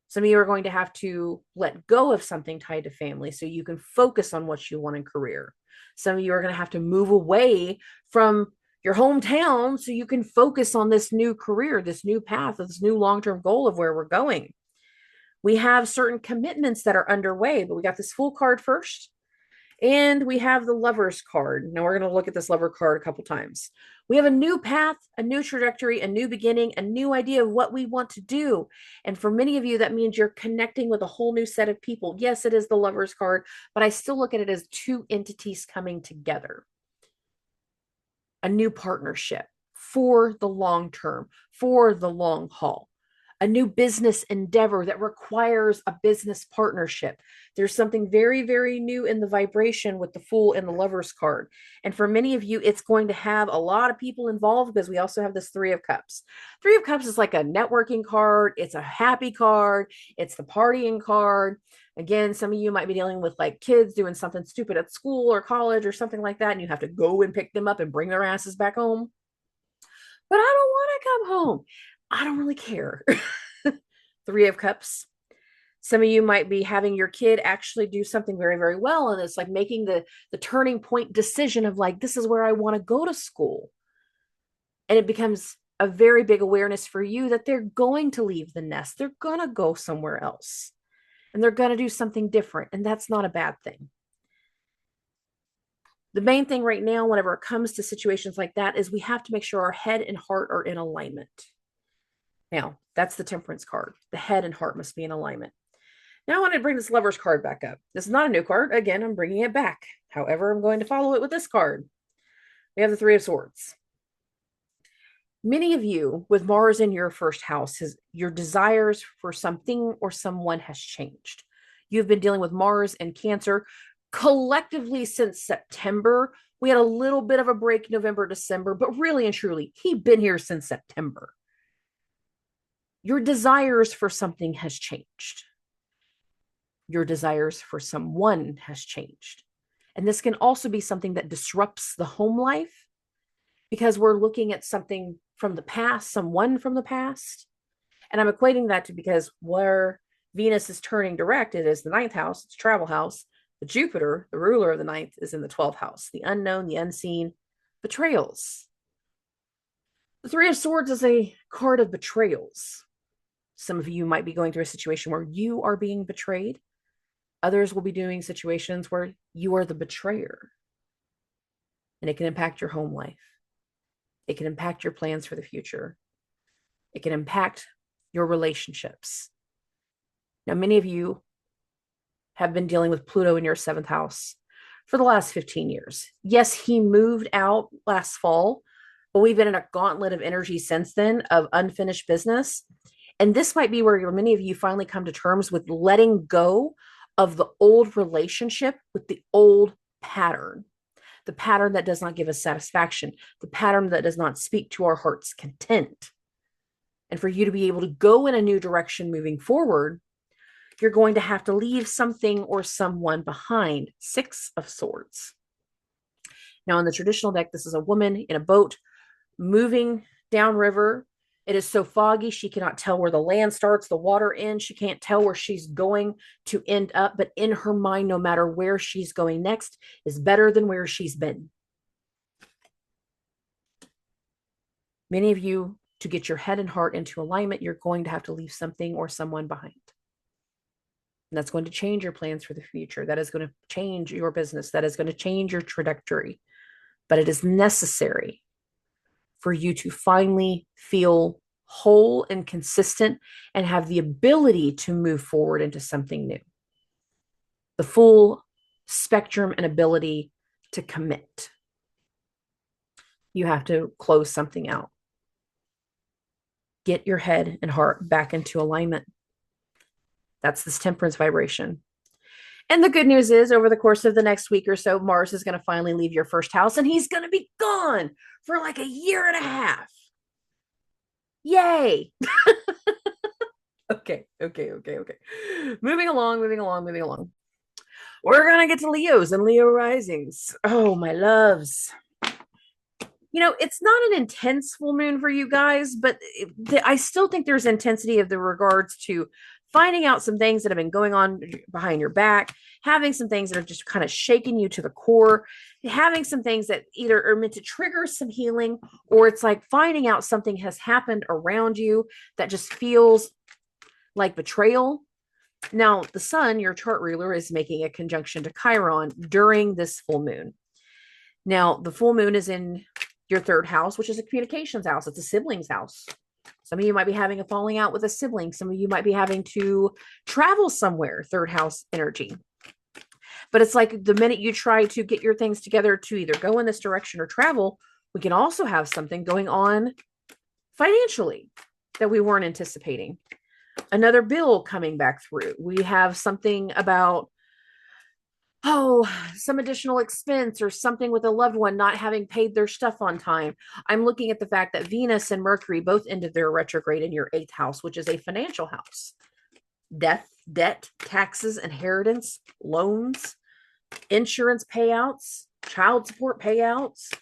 A: Some of you are going to have to let go of something tied to family so you can focus on what you want in career. Some of you are going to have to move away from your hometown so you can focus on this new career, this new path, this new long-term goal of where we're going. We have certain commitments that are underway, but we got this Fool card first. And we have the Lover's card. Now we're going to look at this Lover card a couple times. We have a new path, a new trajectory, a new beginning, a new idea of what we want to do. And for many of you, that means you're connecting with a whole new set of people. Yes, it is the Lover's card, but I still look at it as two entities coming together. A new partnership for the long term, for the long haul. A new business endeavor that requires a business partnership. There's something very, very new in the vibration with the Fool and the Lover's card. And for many of you, it's going to have a lot of people involved because we also have this Three of Cups. Three of Cups is like a networking card. It's a happy card. It's the partying card. Again, some of you might be dealing with like kids doing something stupid at school or college or something like that, and you have to go and pick them up and bring their asses back home. But I don't want to come home. I don't really care. Three of Cups. Some of you might be having your kid actually do something very, very well. And it's like making the turning point decision of like, this is where I want to go to school. And it becomes a very big awareness for you that they're going to leave the nest. They're going to go somewhere else. And they're going to do something different. And that's not a bad thing. The main thing right now, whenever it comes to situations like that, is we have to make sure our head and heart are in alignment. Now, that's the Temperance card. The head and heart must be in alignment. Now I want to bring this Lover's card back up. This is not a new card. Again, I'm bringing it back. However, I'm going to follow it with this card. We have the Three of Swords. Many of you with Mars in your first house, your desires for something or someone has changed. You've been dealing with Mars and Cancer collectively since September. We had a little bit of a break November, December, but really and truly, he'd been here since September. Your desires for something has changed. Your desires for someone has changed. And this can also be something that disrupts the home life because we're looking at something from the past, someone from the past. And I'm equating that to because where Venus is turning direct, it is the ninth house, it's travel house. But Jupiter, the ruler of the ninth, is in the 12th house, the unknown, the unseen, betrayals. The Three of Swords is a card of betrayals. Some of you might be going through a situation where you are being betrayed. Others will be doing situations where you are the betrayer. And it can impact your home life. It can impact your plans for the future. It can impact your relationships. Now, many of you have been dealing with Pluto in your 7th house for the last 15 years. Yes, he moved out last fall, but we've been in a gauntlet of energy since then of unfinished business. And this might be where many of you finally come to terms with letting go of the old relationship with the old pattern, the pattern that does not give us satisfaction, the pattern that does not speak to our heart's content. And for you to be able to go in a new direction moving forward, you're going to have to leave something or someone behind. 6 of Swords. Now, in the traditional deck, this is a woman in a boat moving downriver. It is so foggy, she cannot tell where the land starts, the water ends. She can't tell where she's going to end up. But in her mind, no matter where she's going next is better than where she's been. Many of you, to get your head and heart into alignment, you're going to have to leave something or someone behind. And that's going to change your plans for the future. That is going to change your business. That is going to change your trajectory. But it is necessary for you to finally feel whole and consistent and have the ability to move forward into something new. The full spectrum and ability to commit. You have to close something out. Get your head and heart back into alignment. That's this Temperance vibration. And the good news is, over the course of the next week or so, Mars is going to finally leave your first house, and he's going to be gone for like a year and a half. Yay. Okay. Moving along. We're going to get to Leos and Leo risings. Oh, my loves. You know, it's not an intense full moon for you guys, but I still think there's intensity of the regards to finding out some things that have been going on behind your back, having some things that are just kind of shaking you to the core, having some things that either are meant to trigger some healing, or it's like finding out something has happened around you that just feels like betrayal. Now, the sun, your chart ruler, is making a conjunction to Chiron during this full moon. Now, the full moon is in your 3rd house, which is a communications house. It's a siblings house. Some of you might be having a falling out with a sibling. Some of you might be having to travel somewhere, 3rd house energy. But it's like the minute you try to get your things together to either go in this direction or travel, we can also have something going on financially that we weren't anticipating. Another bill coming back through. We have something about some additional expense or something with a loved one not having paid their stuff on time. I'm looking at the fact that Venus and Mercury both ended their retrograde in your 8th house, which is a financial house. Death, debt, taxes, inheritance, loans, insurance payouts, child support payouts,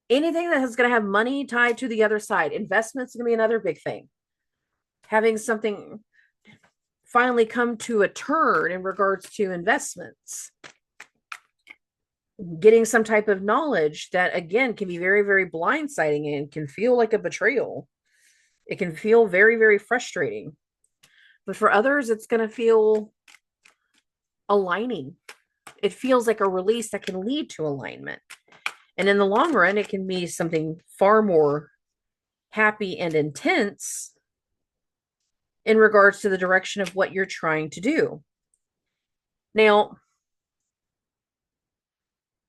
A: anything that is going to have money tied to the other side. Investments is going to be another big thing. Having something finally come to a turn in regards to investments. Getting some type of knowledge that, again, can be very, very blindsiding and can feel like a betrayal. It can feel very, very frustrating. But for others, it's going to feel aligning. It feels like a release that can lead to alignment. And in the long run, it can be something far more happy and intense in regards to the direction of what you're trying to do. Now,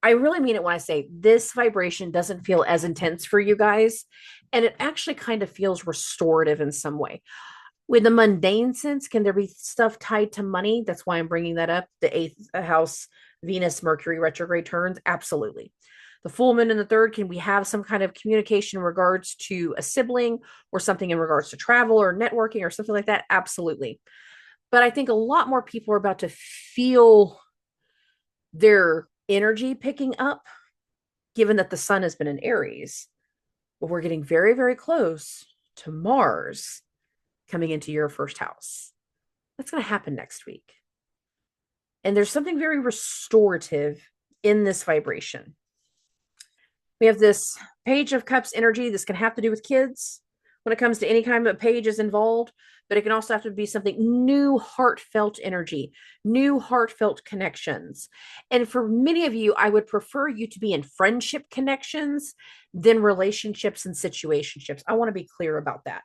A: I really mean it when I say this vibration doesn't feel as intense for you guys, and it actually kind of feels restorative in some way. With the mundane sense, can there be stuff tied to money? That's why I'm bringing that up. The 8th house, Venus, Mercury retrograde turns. Absolutely. The full moon in the 3rd, can we have some kind of communication in regards to a sibling or something in regards to travel or networking or something like that? Absolutely. But I think a lot more people are about to feel their energy picking up, given that the sun has been in Aries. Well, we're getting very, very close to Mars coming into your first house. That's going to happen next week. And there's something very restorative in this vibration. We have this Page of Cups energy. This can have to do with kids when it comes to any kind of page is involved, but it can also have to be something new, heartfelt energy, new heartfelt connections. And for many of you, I would prefer you to be in friendship connections than relationships and situationships. I want to be clear about that.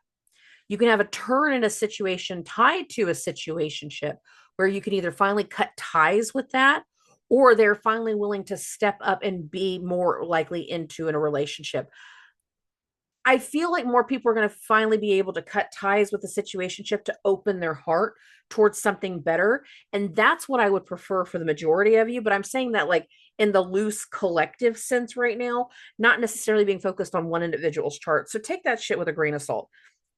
A: You can have a turn in a situation tied to a situationship where you can either finally cut ties with that, or they're finally willing to step up and be more likely into in a relationship. I feel like more people are going to finally be able to cut ties with the situationship to open their heart towards something better. And that's what I would prefer for the majority of you. But I'm saying that like in the loose collective sense right now, not necessarily being focused on one individual's chart. So take that shit with a grain of salt.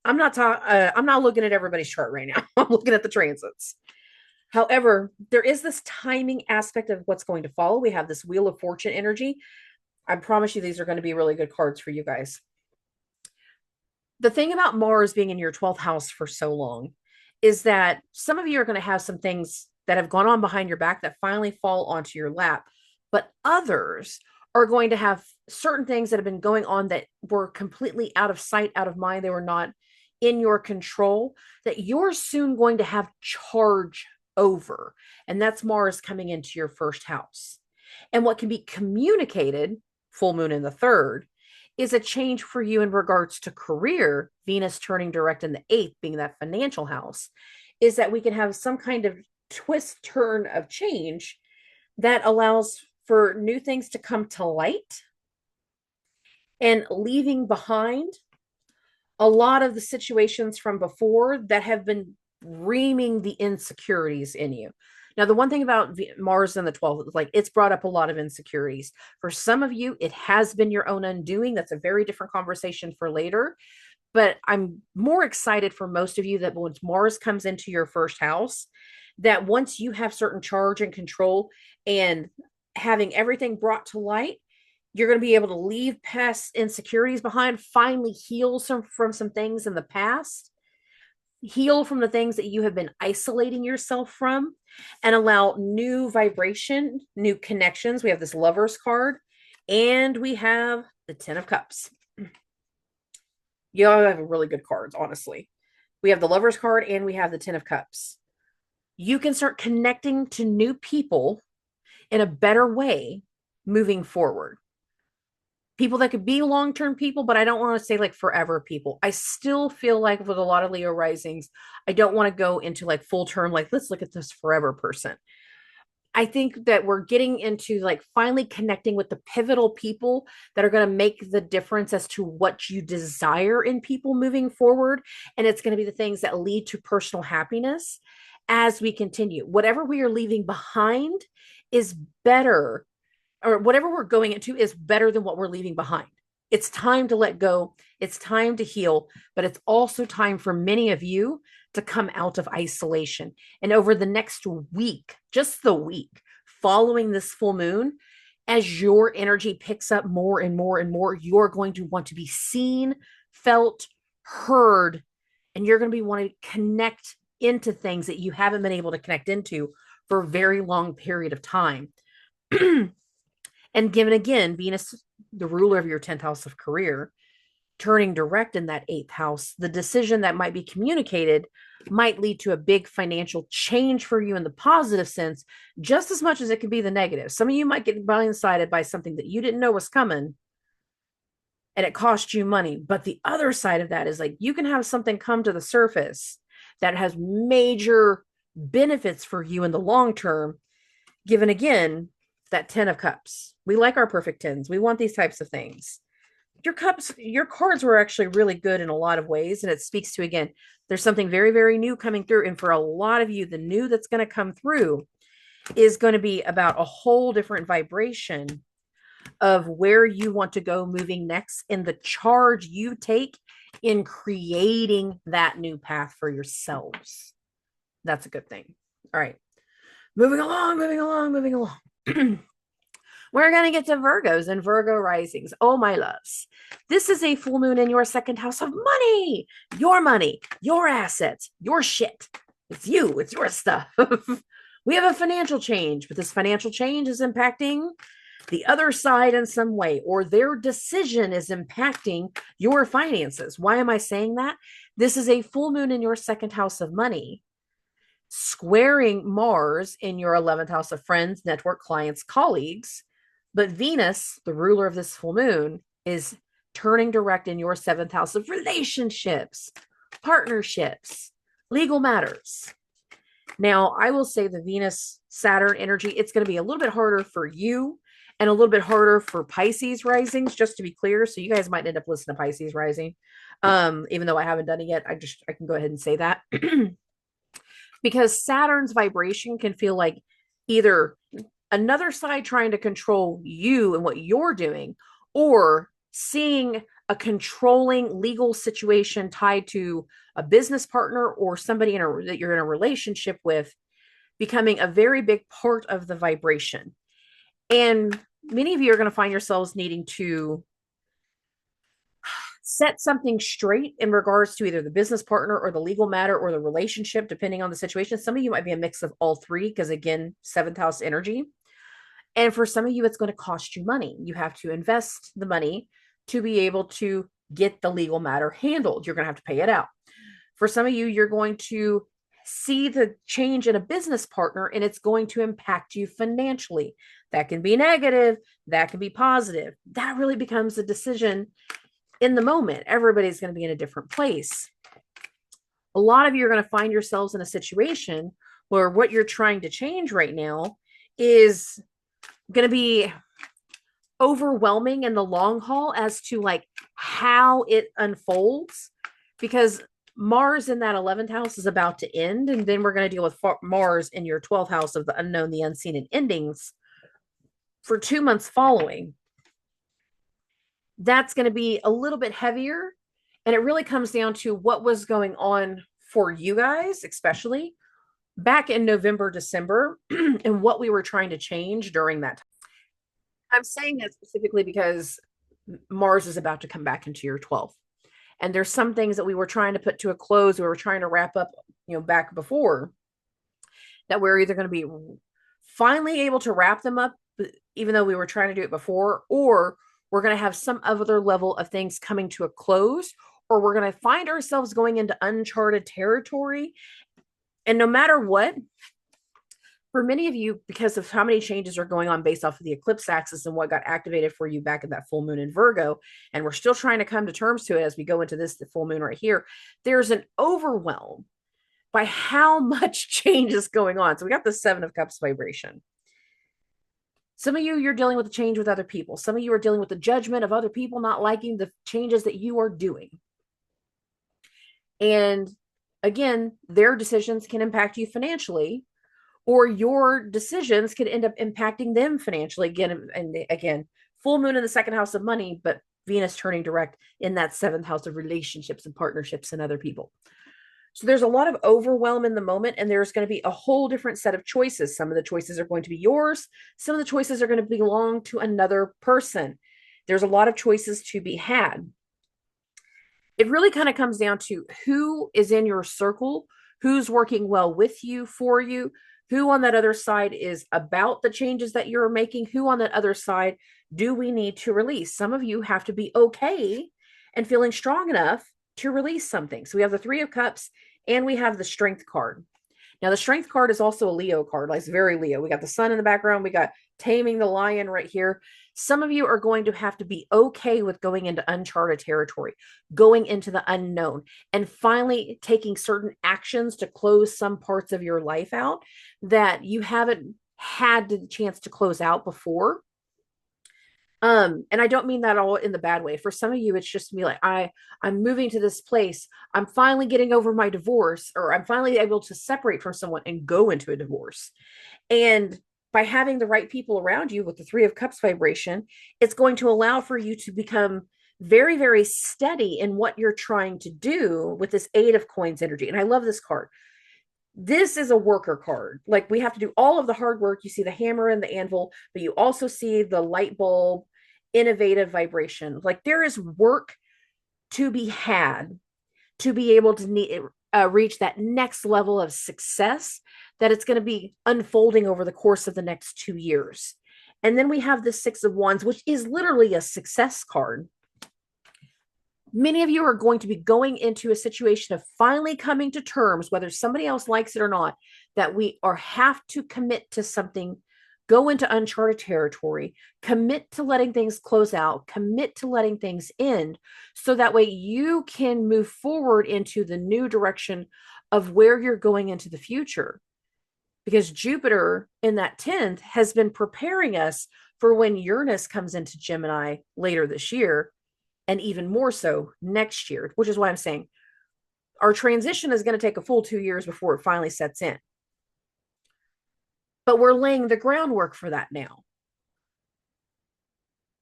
A: I'm not looking at everybody's chart right now. I'm looking at the transits. However, there is this timing aspect of what's going to follow. We have this Wheel of Fortune energy. I promise you these are going to be really good cards for you guys. The thing about Mars being in your 12th house for so long is that some of you are going to have some things that have gone on behind your back that finally fall onto your lap, but others are going to have certain things that have been going on that were completely out of sight, out of mind. They were not in your control, that you're soon going to have charge over. And that's Mars coming into your first house. And what can be communicated, full moon in the third, is a change for you in regards to career, Venus turning direct in the eighth, being that financial house, is that we can have some kind of twist turn of change that allows for new things to come to light and leaving behind a lot of the situations from before that have been reaming the insecurities in you. Now, the one thing about Mars in the 12th is like it's brought up a lot of insecurities. For some of you, it has been your own undoing. That's a very different conversation for later. But I'm more excited for most of you that once Mars comes into your first house, that once you have certain charge and control and having everything brought to light, you're going to be able to leave past insecurities behind, finally heal from some things in the past, heal from the things that you have been isolating yourself from, and allow new vibration, new connections. We have this Lovers card, and we have the Ten of Cups. You all have really good cards, honestly. We have the Lovers card, and we have the Ten of Cups. You can start connecting to new people in a better way moving forward. People that could be long-term people, but I don't want to say like forever people. I still feel like with a lot of Leo risings, I don't want to go into like full term, like let's look at this forever person. I think that we're getting into like finally connecting with the pivotal people that are going to make the difference as to what you desire in people moving forward. And it's going to be the things that lead to personal happiness as we continue. Whatever we are leaving behind is better, or whatever we're going into is better than what we're leaving behind. It's time to let go. It's time to heal, but it's also time for many of you to come out of isolation. And over the next week, just the week following this full moon, as your energy picks up more and more and more, you're going to want to be seen, felt, heard, and you're going to be wanting to connect into things that you haven't been able to connect into for a very long period of time. And given again, Venus, the ruler of your 10th house of career, turning direct in that 8th house, the decision that might be communicated might lead to a big financial change for you in the positive sense, just as much as it could be the negative. Some of you might get blindsided by something that you didn't know was coming and it cost you money. But the other side of that is like you can have something come to the surface that has major benefits for you in the long term, given again, that 10 of cups. We like our perfect 10s. We want these types of things. Your cards were actually really good in a lot of ways. And it speaks to, again, there's something very, very new coming through. And for a lot of you, the new that's going to come through is going to be about a whole different vibration of where you want to go moving next in the charge you take in creating that new path for yourselves. That's a good thing. All right. Moving along. We're going to get to Virgos and Virgo risings. Oh, my loves. This is a full moon in your second house of money, your assets, your shit. It's you, it's your stuff. We have a financial change, but this financial change is impacting the other side in some way, or their decision is impacting your finances. Why am I saying that? This is a full moon in your second house of money, squaring Mars in your 11th house of friends, network, clients, colleagues. But Venus, the ruler of this full moon, is turning direct in your 7th house of relationships, partnerships, legal matters. Now, I will say the Venus Saturn energy, it's going to be a little bit harder for you and a little bit harder for Pisces risings, just to be clear. So you guys might end up listening to Pisces rising. Even though I haven't done it yet, I can go ahead and say that. Because Saturn's vibration can feel like either another side trying to control you and what you're doing, or seeing a controlling legal situation tied to a business partner or somebody that you're in a relationship with becoming a very big part of the vibration. And many of you are going to find yourselves needing to set something straight in regards to either the business partner or the legal matter or the relationship, depending on the situation. Some of you might be a mix of all three, because again, 7th house energy. And for some of you, it's going to cost you money. You have to invest the money to be able to get the legal matter handled. You're going to have to pay it out. For some of you, you're going to see the change in a business partner, and it's going to impact you financially. That can be negative, that can be positive. That really becomes a decision in the moment. Everybody's going to be in a different place. A lot of you are going to find yourselves in a situation where what you're trying to change right now is going to be overwhelming in the long haul as to like how it unfolds, because Mars in that 11th house is about to end, and then we're going to deal with Mars in your 12th house of the unknown, the unseen, and endings for 2 months following. That's going to be a little bit heavier, and it really comes down to what was going on for you guys, especially back in November, December, and what we were trying to change during that time. I'm saying that specifically because Mars is about to come back into your 12th. And there's some things that we were trying to put to a close, we were trying to wrap up, back before, that we're either going to be finally able to wrap them up, even though we were trying to do it before, or we're going to have some other level of things coming to a close, or we're going to find ourselves going into uncharted territory. And no matter what, for many of you, because of how many changes are going on based off of the eclipse axis and what got activated for you back in that full moon in Virgo, and we're still trying to come to terms to it as we go into the full moon right here, there's an overwhelm by how much change is going on. So we got the 7 of Cups vibration. Some of you, you're dealing with the change with other people. Some of you are dealing with the judgment of other people not liking the changes that you are doing. And again, their decisions can impact you financially, or your decisions could end up impacting them financially. Again, full moon in the 2nd house of money, but Venus turning direct in that 7th house of relationships and partnerships and other people. So there's a lot of overwhelm in the moment, and there's going to be a whole different set of choices. Some of the choices are going to be yours. Some of the choices are going to belong to another person. There's a lot of choices to be had. It really kind of comes down to who is in your circle, who's working well with you, for you, who on that other side is about the changes that you're making, who on that other side do we need to release. Some of you have to be okay and feeling strong enough to release something. So we have the 3 of Cups and we have the Strength card. Now the Strength card is also a Leo card, like it's very Leo. We got the sun in the background. We got taming the lion right here. Some of you are going to have to be okay with going into uncharted territory, going into the unknown, and finally taking certain actions to close some parts of your life out that you haven't had the chance to close out before. And I don't mean that all in the bad way. For some of you, it's just me like, I'm moving to this place. I'm finally getting over my divorce, or I'm finally able to separate from someone and go into a divorce. And by having the right people around you with the 3 of Cups vibration, it's going to allow for you to become very, very steady in what you're trying to do with this 8 of Coins energy. And I love this card. This is a worker card. Like, we have to do all of the hard work. You see the hammer and the anvil, but you also see the light bulb, innovative vibration. Like, there is work to be had to be able to reach that next level of success that it's going to be unfolding over the course of the next 2 years. And then we have the Six of Wands, which is literally a success card. Many of you are going to be going into a situation of finally coming to terms, whether somebody else likes it or not, that we have to commit to something, go into uncharted territory, commit to letting things close out, commit to letting things end, so that way you can move forward into the new direction of where you're going into the future. Because Jupiter in that 10th has been preparing us for when Uranus comes into Gemini later this year, and even more so next year, which is why I'm saying our transition is going to take a full 2 years before it finally sets in. But we're laying the groundwork for that now.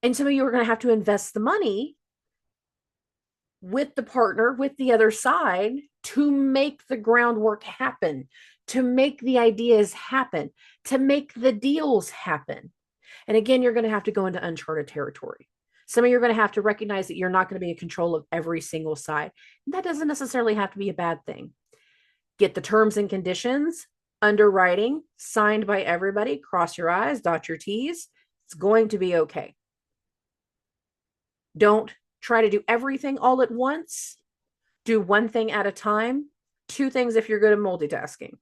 A: And some of you are going to have to invest the money with the partner, with the other side, to make the groundwork happen, to make the ideas happen, to make the deals happen. And again, you're going to have to go into uncharted territory. Some of you are going to have to recognize that you're not going to be in control of every single side. And that doesn't necessarily have to be a bad thing. Get the terms and conditions, underwriting, signed by everybody, cross your I's, dot your T's. It's going to be okay. Don't try to do everything all at once. Do one thing at a time. 2 things if you're good at multitasking.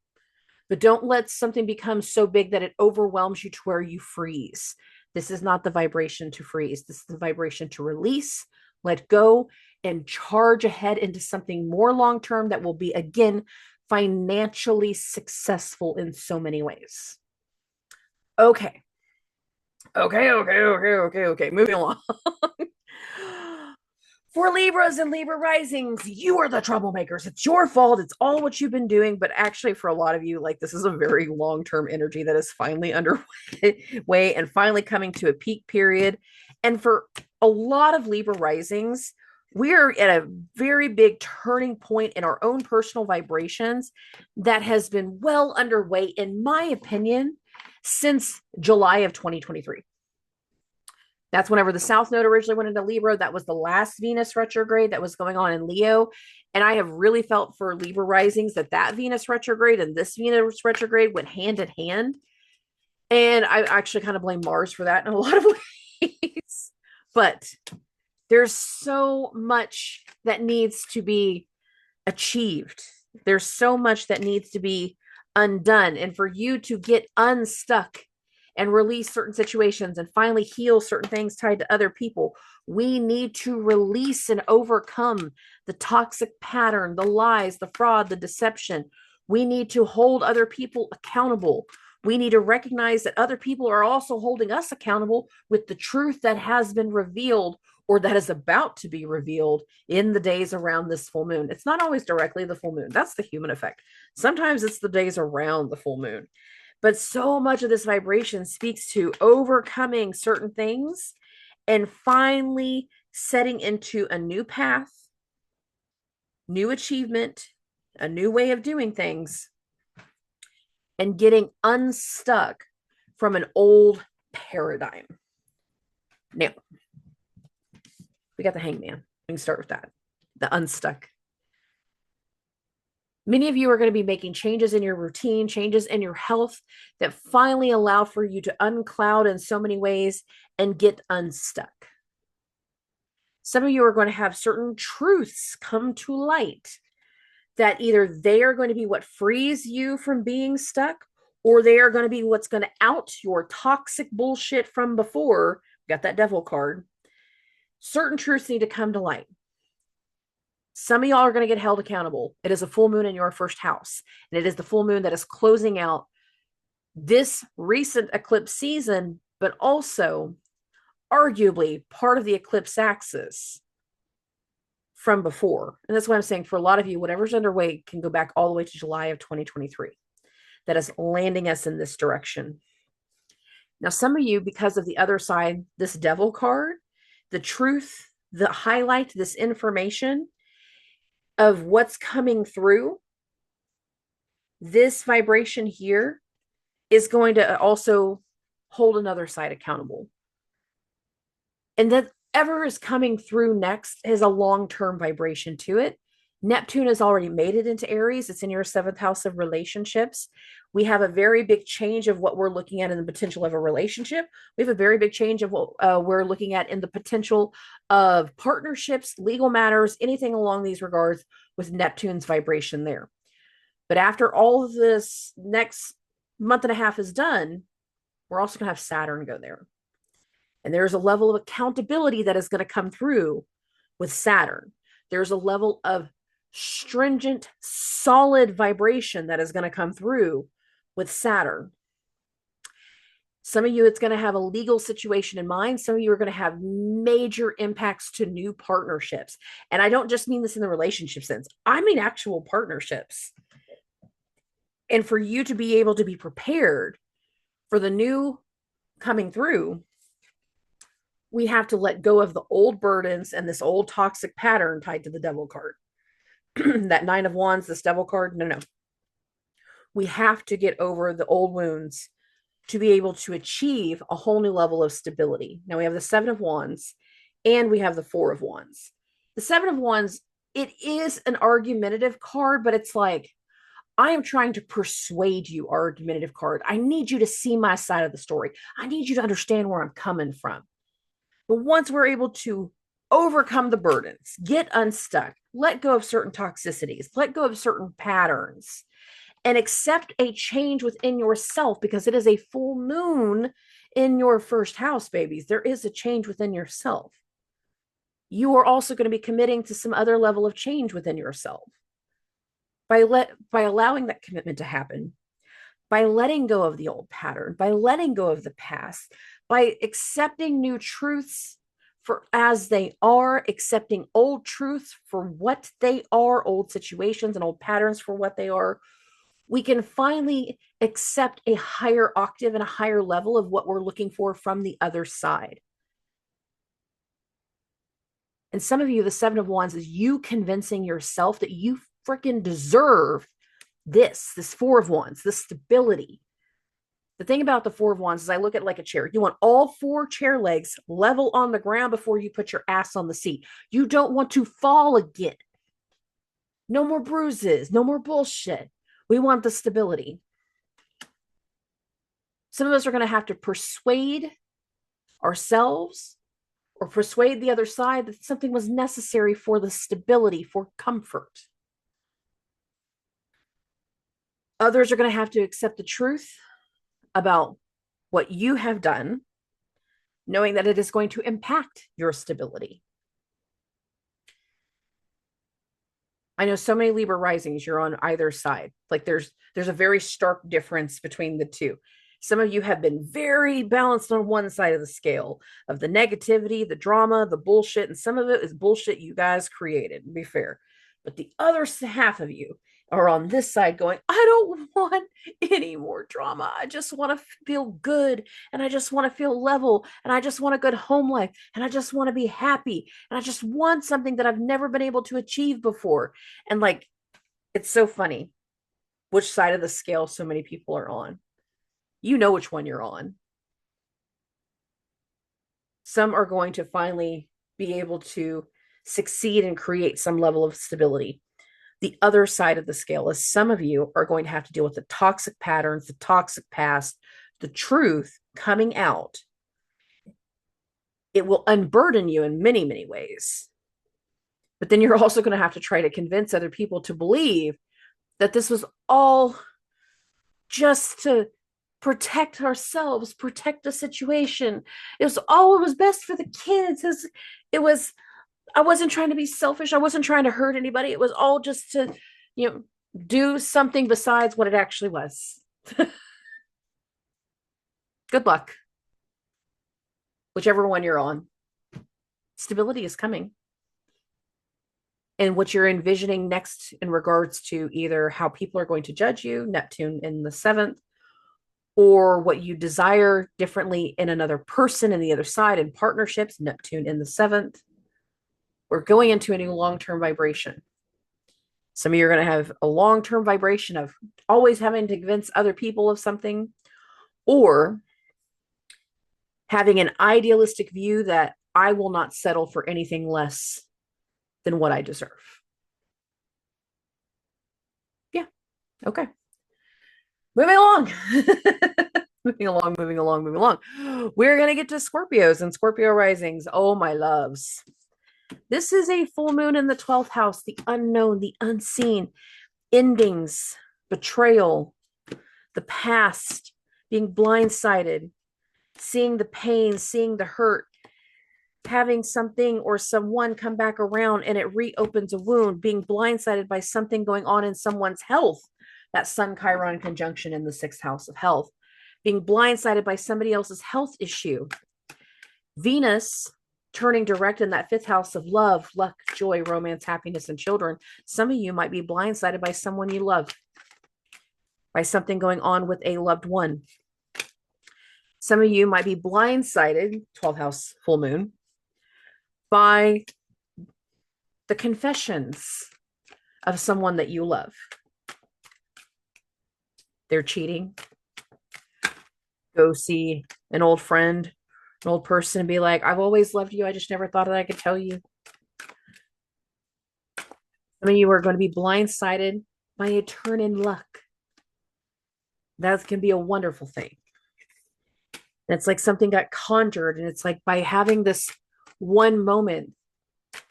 A: But don't let something become so big that it overwhelms you to where you freeze. This is not the vibration to freeze. This is the vibration to release, let go, and charge ahead into something more long-term that will be, again, financially successful in so many ways. Okay. Moving along. For Libras and Libra risings, you are the troublemakers. It's your fault. It's all what you've been doing. But actually, for a lot of you, like, this is a very long-term energy that is finally underway and finally coming to a peak period. And for a lot of Libra risings, we are at a very big turning point in our own personal vibrations that has been well underway, in my opinion, since July of 2023. That's whenever the South Node originally went into Libra. That was the last Venus retrograde that was going on in Leo. And I have really felt for Libra risings that Venus retrograde and this Venus retrograde went hand in hand. And I actually kind of blame Mars for that in a lot of ways. But there's so much that needs to be achieved. There's so much that needs to be undone. And for you to get unstuck and release certain situations and finally heal certain things tied to other people, we need to release and overcome the toxic pattern, the lies, the fraud, the deception. We need to hold other people accountable. We need to recognize that other people are also holding us accountable with the truth that has been revealed or that is about to be revealed in the days around this full moon. It's not always directly the full moon. That's the human effect. Sometimes it's the days around the full moon. But so much of this vibration speaks to overcoming certain things and finally setting into a new path, new achievement, a new way of doing things, and getting unstuck from an old paradigm. Now, we got the Hangman. We can start with that. The unstuck. Many of you are going to be making changes in your routine, changes in your health that finally allow for you to uncloud in so many ways and get unstuck. Some of you are going to have certain truths come to light that either they are going to be what frees you from being stuck, or they are going to be what's going to out your toxic bullshit from before. Got that devil card. Certain truths need to come to light. Some of y'all are going to get held accountable. It is a full moon in your first house, and it is the full moon that is closing out this recent eclipse season, but also arguably part of the eclipse axis from before. And that's why I'm saying for a lot of you, whatever's underway can go back all the way to July of 2023. That is landing us in this direction. Now, some of you, because of the other side, this devil card, the truth, the highlight, this information of what's coming through this vibration here is going to also hold another side accountable. And that ever is coming through next is a long-term vibration to it. Neptune has already made it into Aries. It's in your 7th house of relationships. We have a very big change of what we're looking at in the potential of a relationship. We have a very big change of what we're looking at in the potential of partnerships, legal matters, anything along these regards with Neptune's vibration there. But after all of this next month and a half is done, we're also going to have Saturn go there. And there's a level of accountability that is going to come through with Saturn. There's a level of stringent, solid vibration that is going to come through with Saturn. Some of you, it's going to have a legal situation in mind. Some of you are going to have major impacts to new partnerships. And I don't just mean this in the relationship sense. I mean actual partnerships. And for you to be able to be prepared for the new coming through, we have to let go of the old burdens and this old toxic pattern tied to the devil card. That 9 of Wands, this devil card, no. We have to get over the old wounds to be able to achieve a whole new level of stability. Now we have the 7 of Wands and we have the 4 of Wands. The 7 of Wands, it is an argumentative card, but it's like, I am trying to persuade you, argumentative card. I need you to see my side of the story. I need you to understand where I'm coming from. But once we're able to overcome the burdens, get unstuck, let go of certain toxicities, let go of certain patterns, and accept a change within yourself, because it is a full moon in your 1st house, babies. There is a change within yourself. You are also going to be committing to some other level of change within yourself. By allowing that commitment to happen, by letting go of the old pattern, by letting go of the past, by accepting new truths for as they are, accepting old truths for what they are, old situations and old patterns for what they are, we can finally accept a higher octave and a higher level of what we're looking for from the other side. And some of you, the 7 of Wands is you convincing yourself that you freaking deserve this 4 of Wands, this stability. The thing about the 4 of Wands is I look at it like a chair. You want all 4 chair legs level on the ground before you put your ass on the seat. You don't want to fall again. No more bruises, no more bullshit. We want the stability. Some of us are going to have to persuade ourselves or persuade the other side that something was necessary for the stability, for comfort. Others are going to have to accept the truth about what you have done, knowing that it is going to impact your stability. I know so many Libra risings, you're on either side. Like there's a very stark difference between the two. Some of you have been very balanced on one side of the scale of the negativity, the drama, the bullshit, and some of it is bullshit you guys created, to be fair. But the other half of you are on this side going, I don't want any more drama. I just want to feel good, and I just want to feel level, and I just want a good home life, and I just want to be happy, and I just want something that I've never been able to achieve before. And like, it's so funny which side of the scale so many people are on. You know which one you're on. Some are going to finally be able to succeed and create some level of stability. The other side of the scale is some of you are going to have to deal with the toxic patterns, the toxic past, the truth coming out. It will unburden you in many, many ways. But then you're also going to have to try to convince other people to believe that this was all just to protect ourselves, protect the situation. It was best for the kids. I wasn't trying to be selfish. I wasn't trying to hurt anybody. It was all just to, do something besides what it actually was. Good luck. Whichever one you're on. Stability is coming. And what you're envisioning next in regards to either how people are going to judge you, Neptune in the 7th, or what you desire differently in another person in the other side in partnerships, Neptune in the 7th. We're going into a new long-term vibration. Some of you are going to have a long-term vibration of always having to convince other people of something, or having an idealistic view that I will not settle for anything less than what I deserve. Yeah. Okay. Moving along. moving along, moving along, moving along. We're going to get to Scorpios and Scorpio risings. Oh, my loves. This is a full moon in the 12th house, the unknown, the unseen, endings, betrayal, the past, being blindsided, seeing the pain, seeing the hurt, having something or someone come back around and it reopens a wound, being blindsided by something going on in someone's health. That Sun Chiron conjunction in the 6th house of health, being blindsided by somebody else's health issue. Venus turning direct in that 5th house of love, luck, joy, romance, happiness, and children. Some of you might be blindsided by someone you love, by something going on with a loved one. Some of you might be blindsided, 12th house full moon, by the confessions of someone that you love. They're cheating. Go see an old friend, an old person, and be like, I've always loved you. I just never thought that I could tell you. Some of you are going to be blindsided by a turn in luck. That can be a wonderful thing. And it's like something got conjured, and it's like by having this one moment,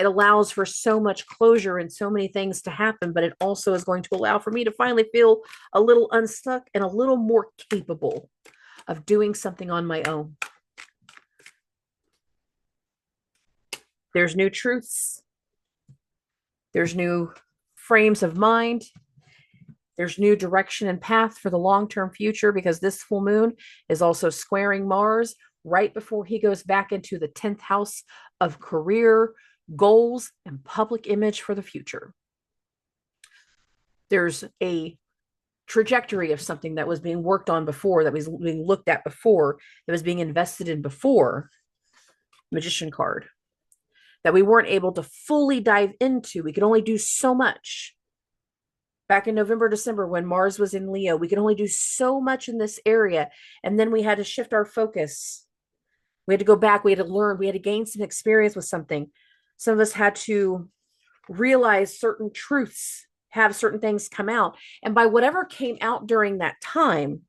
A: it allows for so much closure and so many things to happen, but it also is going to allow for me to finally feel a little unstuck and a little more capable of doing something on my own. There's new truths. There's new frames of mind. There's new direction and path for the long-term future, because this full moon is also squaring Mars right before he goes back into the 10th house of career, goals, and public image for the future. There's a trajectory of something that was being worked on before, that was being looked at before, that was being invested in before, Magician card, that we weren't able to fully dive into. We could only do so much. Back in November, December, when Mars was in Leo, we could only do so much in this area. And then we had to shift our focus. We had to go back. We had to learn. We had to gain some experience with something. Some of us had to realize certain truths, have certain things come out. And by whatever came out during that time,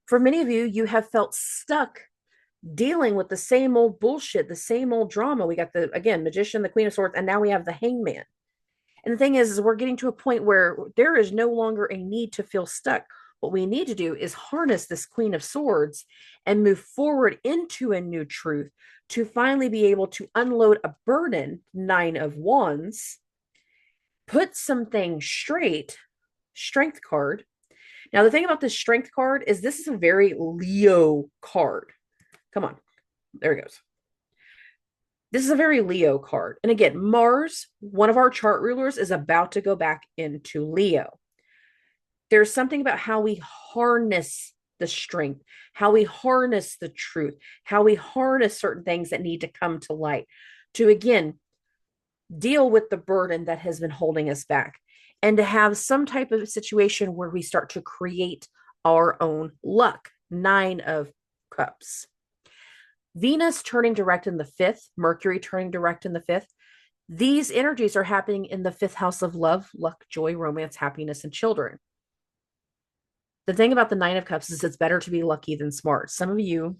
A: for many of you, you have felt stuck dealing with the same old bullshit, the same old drama. We got the, again, Magician, the Queen of Swords, and now we have the Hangman. And the thing is we're getting to a point where there is no longer a need to feel stuck. What we need to do is harness this Queen of Swords and move forward into a new truth to finally be able to unload a burden, 9 of Wands, put something straight, Strength card. Now, the thing about this Strength card is this is a very Leo card. Come on. There it goes. This is a very Leo card. And again, Mars, one of our chart rulers, is about to go back into Leo. There's something about how we harness the strength, how we harness the truth, how we harness certain things that need to come to light to, again, deal with the burden that has been holding us back, and to have some type of situation where we start to create our own luck. 9 of Cups. Venus turning direct in the 5th, Mercury turning direct in the 5th. These energies are happening in the 5th house of love, luck, joy, romance, happiness, and children. The thing about the 9 of Cups is it's better to be lucky than smart. Some of you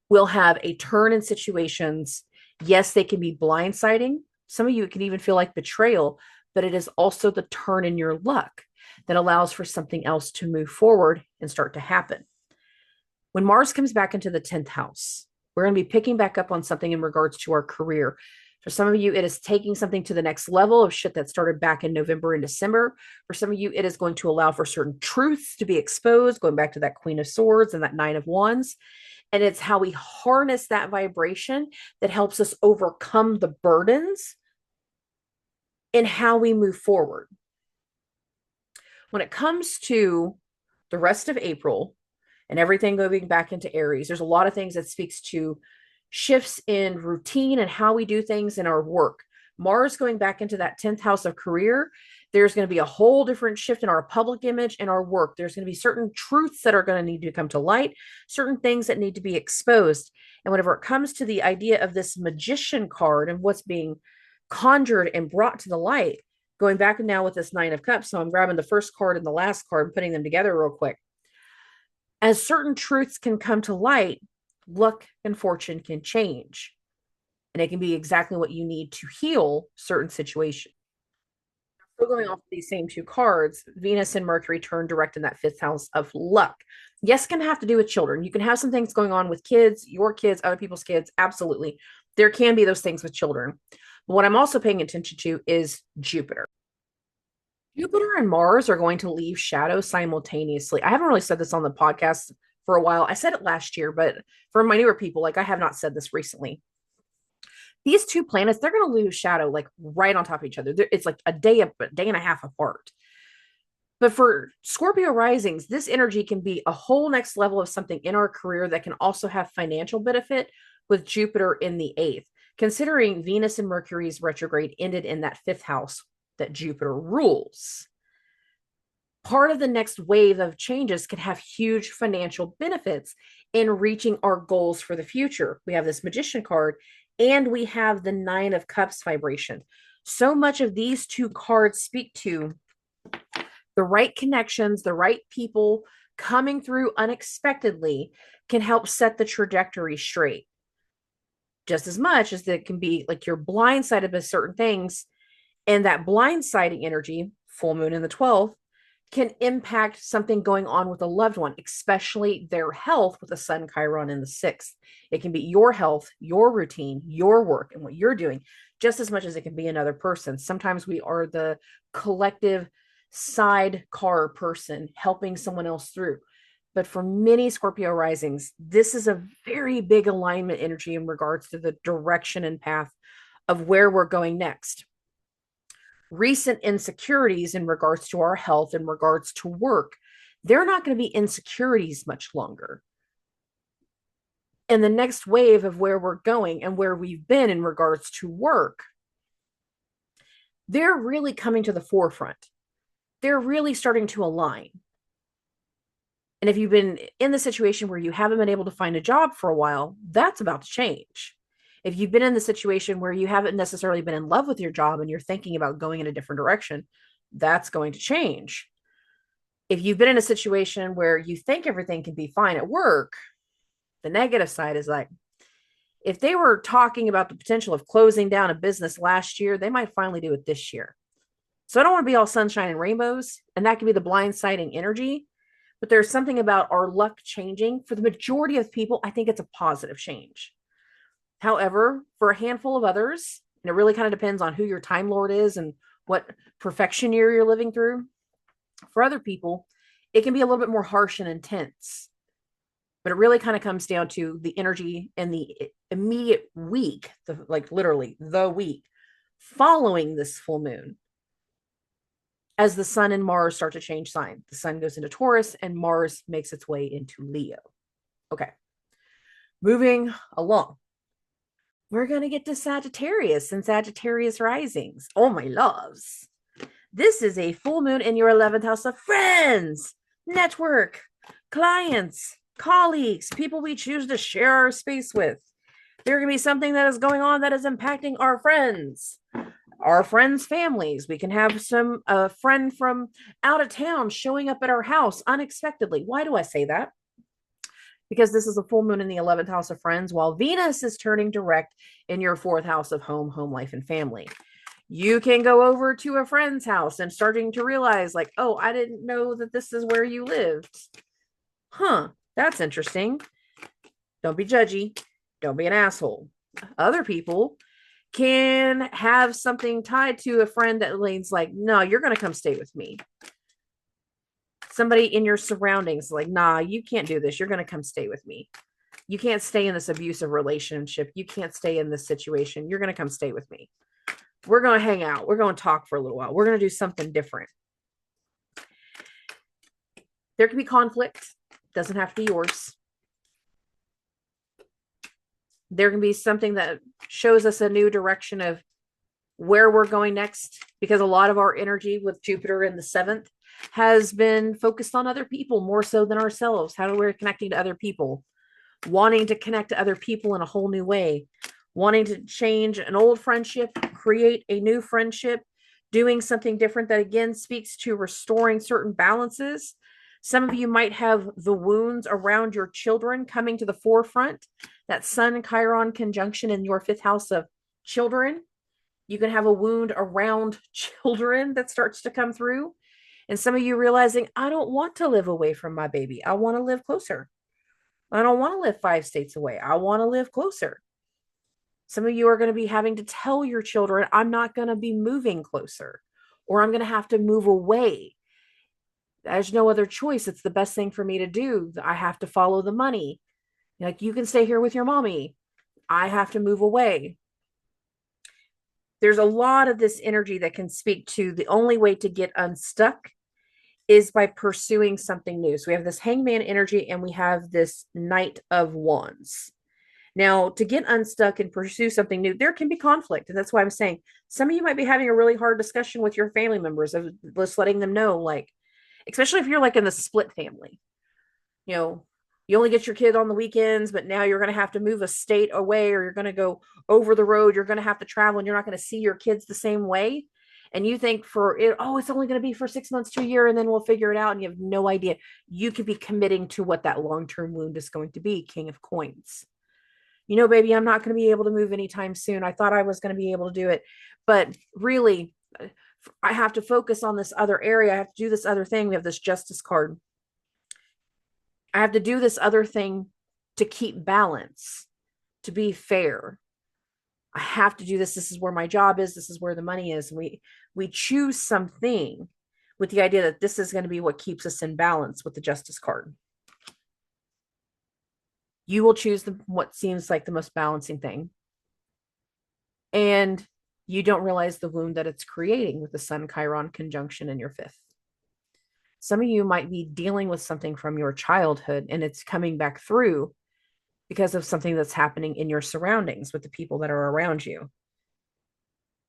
A: will have a turn in situations. Yes, they can be blindsiding. Some of you, it can even feel like betrayal, but it is also the turn in your luck that allows for something else to move forward and start to happen. When Mars comes back into the 10th house, we're going to be picking back up on something in regards to our career. For some of you, it is taking something to the next level of shit that started back in November and December. For some of you, it is going to allow for certain truths to be exposed, going back to that Queen of Swords and that 9 of Wands. And it's how we harness that vibration that helps us overcome the burdens and how we move forward. When it comes to the rest of April and everything going back into Aries, there's a lot of things that speaks to shifts in routine and how we do things in our work. Mars going back into that 10th house of career, there's going to be a whole different shift in our public image and our work. There's going to be certain truths that are going to need to come to light, certain things that need to be exposed. And whenever it comes to the idea of this magician card and what's being conjured and brought to the light, going back now with this Nine of Cups. So I'm grabbing the first card and the last card and putting them together real quick. As certain truths can come to light, luck and fortune can change. And it can be exactly what you need to heal certain situations. Still going off these same two cards, Venus and Mercury turn direct in that 5th house of luck. Yes, can have to do with children. You can have some things going on with kids, your kids, other people's kids. Absolutely. There can be those things with children. But what I'm also paying attention to is Jupiter. Jupiter and Mars are going to leave shadow simultaneously. I haven't really said this on the podcast for a while. I said it last year, but for my newer people, like I have not said this recently. These two planets, they're going to lose shadow like right on top of each other. It's like a day and a half apart. But for Scorpio risings, this energy can be a whole next level of something in our career that can also have financial benefit with Jupiter in the 8th, considering Venus and Mercury's retrograde ended in that 5th house that Jupiter rules. Part of the next wave of changes can have huge financial benefits in reaching our goals for the future. We have this Magician card and we have the 9 of Cups vibration. So much of these two cards speak to the right connections, the right people coming through unexpectedly can help set the trajectory straight. Just as much as it can be like you're blindsided by certain things, and that blindsiding energy, full moon in the 12th, can impact something going on with a loved one, especially their health with the Sun Chiron in the 6th. It can be your health, your routine, your work, and what you're doing, just as much as it can be another person. Sometimes we are the collective sidecar person helping someone else through. But for many Scorpio risings, this is a very big alignment energy in regards to the direction and path of where we're going next. Recent insecurities in regards to our health, in regards to work, they're not going to be insecurities much longer. And the next wave of where we're going and where we've been in regards to work, they're really coming to the forefront. They're really starting to align. And if you've been in the situation where you haven't been able to find a job for a while, that's about to change. If you've been in the situation where you haven't necessarily been in love with your job and you're thinking about going in a different direction, that's going to change. If you've been in a situation where you think everything can be fine at work, the negative side is like, if they were talking about the potential of closing down a business last year, they might finally do it this year. So I don't want to be all sunshine and rainbows, and that can be the blindsiding energy. But there's something about our luck changing. For the majority of people, I think it's a positive change. However, for a handful of others, and it really kind of depends on who your Time Lord is and what perfection year you're living through. For other people, it can be a little bit more harsh and intense. But it really kind of comes down to the energy in the immediate week, like literally the week following this full moon. As the Sun and Mars start to change sign, the Sun goes into Taurus and Mars makes its way into Leo. Okay, moving along. We're going to get to Sagittarius and Sagittarius risings. Oh, my loves. This is a full moon in your 11th house of friends, network, clients, colleagues, people we choose to share our space with. There can be something that is going on that is impacting our friends' families. We can have a friend from out of town showing up at our house unexpectedly. Why do I say that? Because this is a full moon in the 11th house of friends, while Venus is turning direct in your 4th house of home life, and family. You can go over to a friend's house and starting to realize like, oh, I didn't know that this is where you lived. Huh, that's interesting. Don't be judgy. Don't be an asshole. Other people can have something tied to a friend that leans like, no, you're going to come stay with me. Somebody in your surroundings like, nah, you can't do this. You're going to come stay with me. You can't stay in this abusive relationship. You can't stay in this situation. You're going to come stay with me. We're going to hang out. We're going to talk for a little while. We're going to do something different. There can be conflict. Doesn't have to be yours. There can be something that shows us a new direction of where we're going next, because a lot of our energy with Jupiter in the seventh has been focused on other people more so than ourselves. How we're connecting to other people, wanting to connect to other people in a whole new way, wanting to change an old friendship, create a new friendship, doing something different that again speaks to restoring certain balances. Some of you might have the wounds around your children coming to the forefront. That Sun Chiron conjunction in your fifth house of children. You can have a wound around children that starts to come through. And some of you realizing, I don't want to live away from my baby. I want to live closer. I don't want to live 5 states away. I want to live closer. Some of you are going to be having to tell your children, I'm not going to be moving closer, or I'm going to have to move away. There's no other choice. It's the best thing for me to do. I have to follow the money. Like, you can stay here with your mommy. I have to move away. There's a lot of this energy that can speak to the only way to get unstuck is by pursuing something new. So we have this hangman energy and we have this Knight of Wands. Now, to get unstuck and pursue something new, there can be conflict. And that's why I'm saying some of you might be having a really hard discussion with your family members of just letting them know, like, especially if you're like in the split family, you know, you only get your kid on the weekends, but now you're going to have to move a state away, or you're going to go over the road. You're going to have to travel and you're not going to see your kids the same way. And you think for it, oh, it's only going to be for 6 months to a year and then we'll figure it out. And you have no idea. You could be committing to what that long-term wound is going to be. King of Coins. You know, baby, I'm not going to be able to move anytime soon. I thought I was going to be able to do it, but really, I have to focus on this other area. I have to do this other thing. We have this Justice card. I have to do this other thing to keep balance, to be fair. I have to do this. This is where my job is. This is where the money is. We choose something with the idea that this is going to be what keeps us in balance with the Justice card. You will choose what seems like the most balancing thing. And you don't realize the wound that it's creating with the Sun Chiron conjunction in your fifth. Some of you might be dealing with something from your childhood and it's coming back through because of something that's happening in your surroundings with the people that are around you.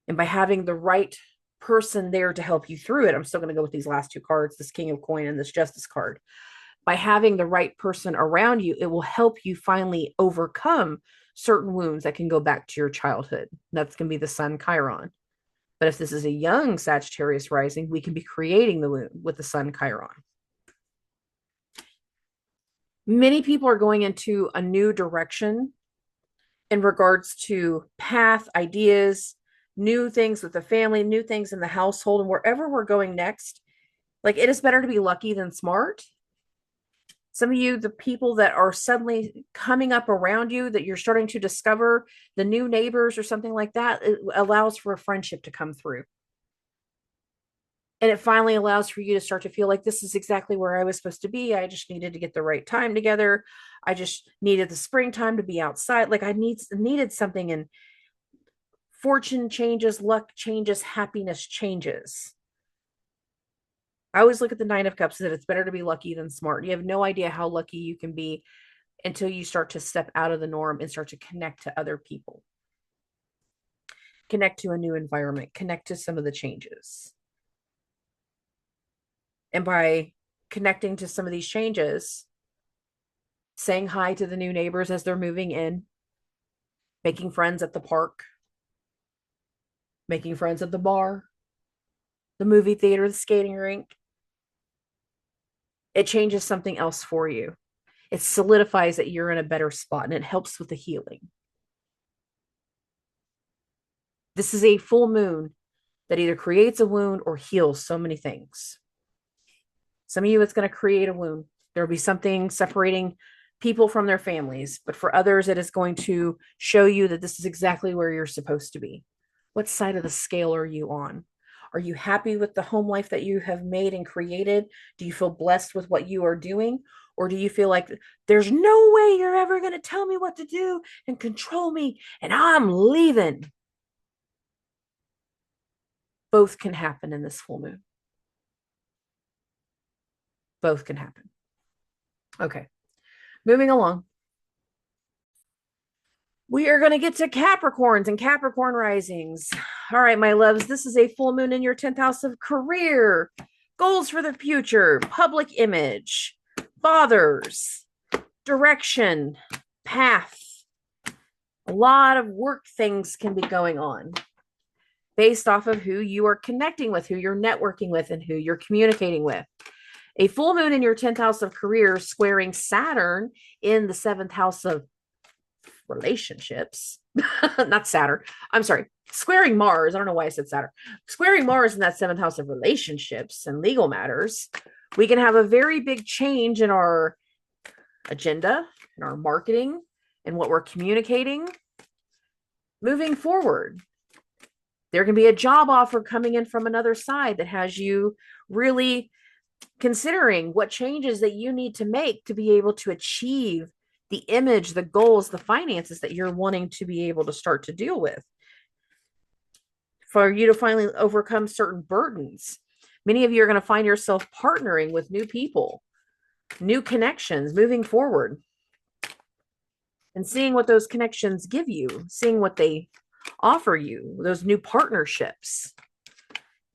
A: And by having the right person there to help you through it, I'm still going to go with these last two cards, this King of Coin and this Justice card. By having the right person around you, it will help you finally overcome certain wounds that can go back to your childhood. That's going to be the Sun Chiron. But if this is a young Sagittarius rising, we can be creating the wound with the Sun Chiron. Many people are going into a new direction in regards to path, ideas, new things with the family, new things in the household, and wherever we're going next. Like, it is better to be lucky than smart. Some of you, the people that are suddenly coming up around you that you're starting to discover, the new neighbors or something like that, it allows for a friendship to come through. And it finally allows for you to start to feel like this is exactly where I was supposed to be. I just needed to get the right time together. I just needed the springtime to be outside. Like, I needed something, and fortune changes, luck changes, happiness changes. I always look at the Nine of Cups that it's better to be lucky than smart. You have no idea how lucky you can be until you start to step out of the norm and start to connect to other people, connect to a new environment, connect to some of the changes. And by connecting to some of these changes, saying hi to the new neighbors as they're moving in, making friends at the park, making friends at the bar, the movie theater, the skating rink, it changes something else for you. It solidifies that you're in a better spot, and it helps with the healing. This is a full moon that either creates a wound or heals so many things. Some of you, it's going to create a wound. There'll be something separating people from their families, but for others, it is going to show you that this is exactly where you're supposed to be. What side of the scale are you on? Are you happy with the home life that you have made and created? Do you feel blessed with what you are doing? Or do you feel like there's no way you're ever going to tell me what to do and control me, and I'm leaving? Both can happen in this full moon. Both can happen. Okay, moving along. We are going to get to Capricorns and Capricorn risings. All right, my loves, this is a full moon in your 10th house of career, goals for the future, public image, fathers, direction, path. A lot of work things can be going on based off of who you are connecting with, who you're networking with, and who you're communicating with. A full moon in your 10th house of career squaring Saturn in the 7th house of relationships. Not Saturn. I'm sorry. Squaring Mars. I don't know why I said Saturn. Squaring Mars in that 7th house of relationships and legal matters. We can have a very big change in our agenda, in our marketing, and what we're communicating moving forward. There can be a job offer coming in from another side that has you really considering what changes that you need to make to be able to achieve the image, the goals, the finances that you're wanting to be able to start to deal with. For you to finally overcome certain burdens. Many of you are going to find yourself partnering with new people, new connections moving forward, and seeing what those connections give you, seeing what they offer you, those new partnerships.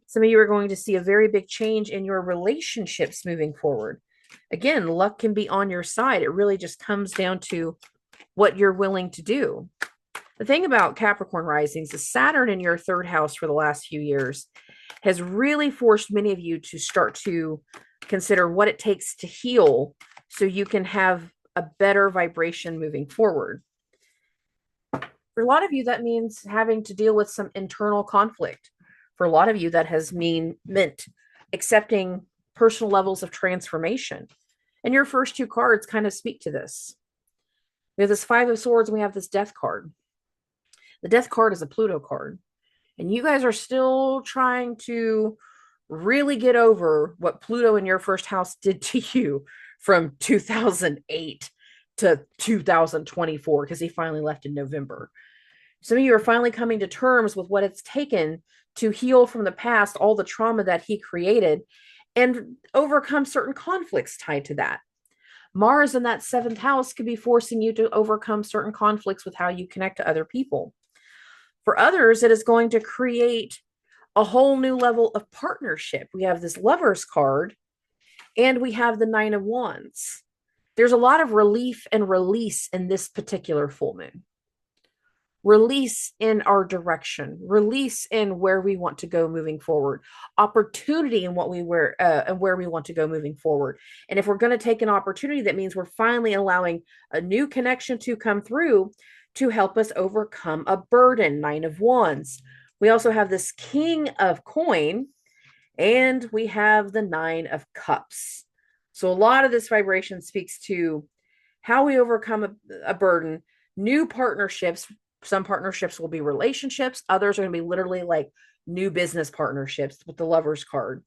A: Some of you are going to see a very big change in your relationships moving forward. Again, luck can be on your side. It really just comes down to what you're willing to do. The thing about Capricorn risings is Saturn in your 3rd house for the last few years has really forced many of you to start to consider what it takes to heal so you can have a better vibration moving forward. For a lot of you, that means having to deal with some internal conflict. For a lot of you, that has meant accepting personal levels of transformation. And your first 2 cards kind of speak to this. We have this 5 of Swords and we have this Death card. The Death card is a Pluto card. And you guys are still trying to really get over what Pluto in your 1st house did to you from 2008 to 2024, because he finally left in November. Some of you are finally coming to terms with what it's taken to heal from the past, all the trauma that he created, and overcome certain conflicts tied to that. Mars in that 7th house could be forcing you to overcome certain conflicts with how you connect to other people. For others, it is going to create a whole new level of partnership. We have this Lovers card, and we have the 9 of Wands. There's a lot of relief and release in this particular full moon. Release in our direction, release in where we want to go moving forward, opportunity in what we were and where we want to go moving forward. And if we're going to take an opportunity, that means we're finally allowing a new connection to come through to help us overcome a burden. 9 of Wands. We also have this King of Coin, and we have the 9 of Cups. So a lot of this vibration speaks to how we overcome a burden, new partnerships. Some partnerships will be relationships. Others are going to be literally like new business partnerships with the Lovers card.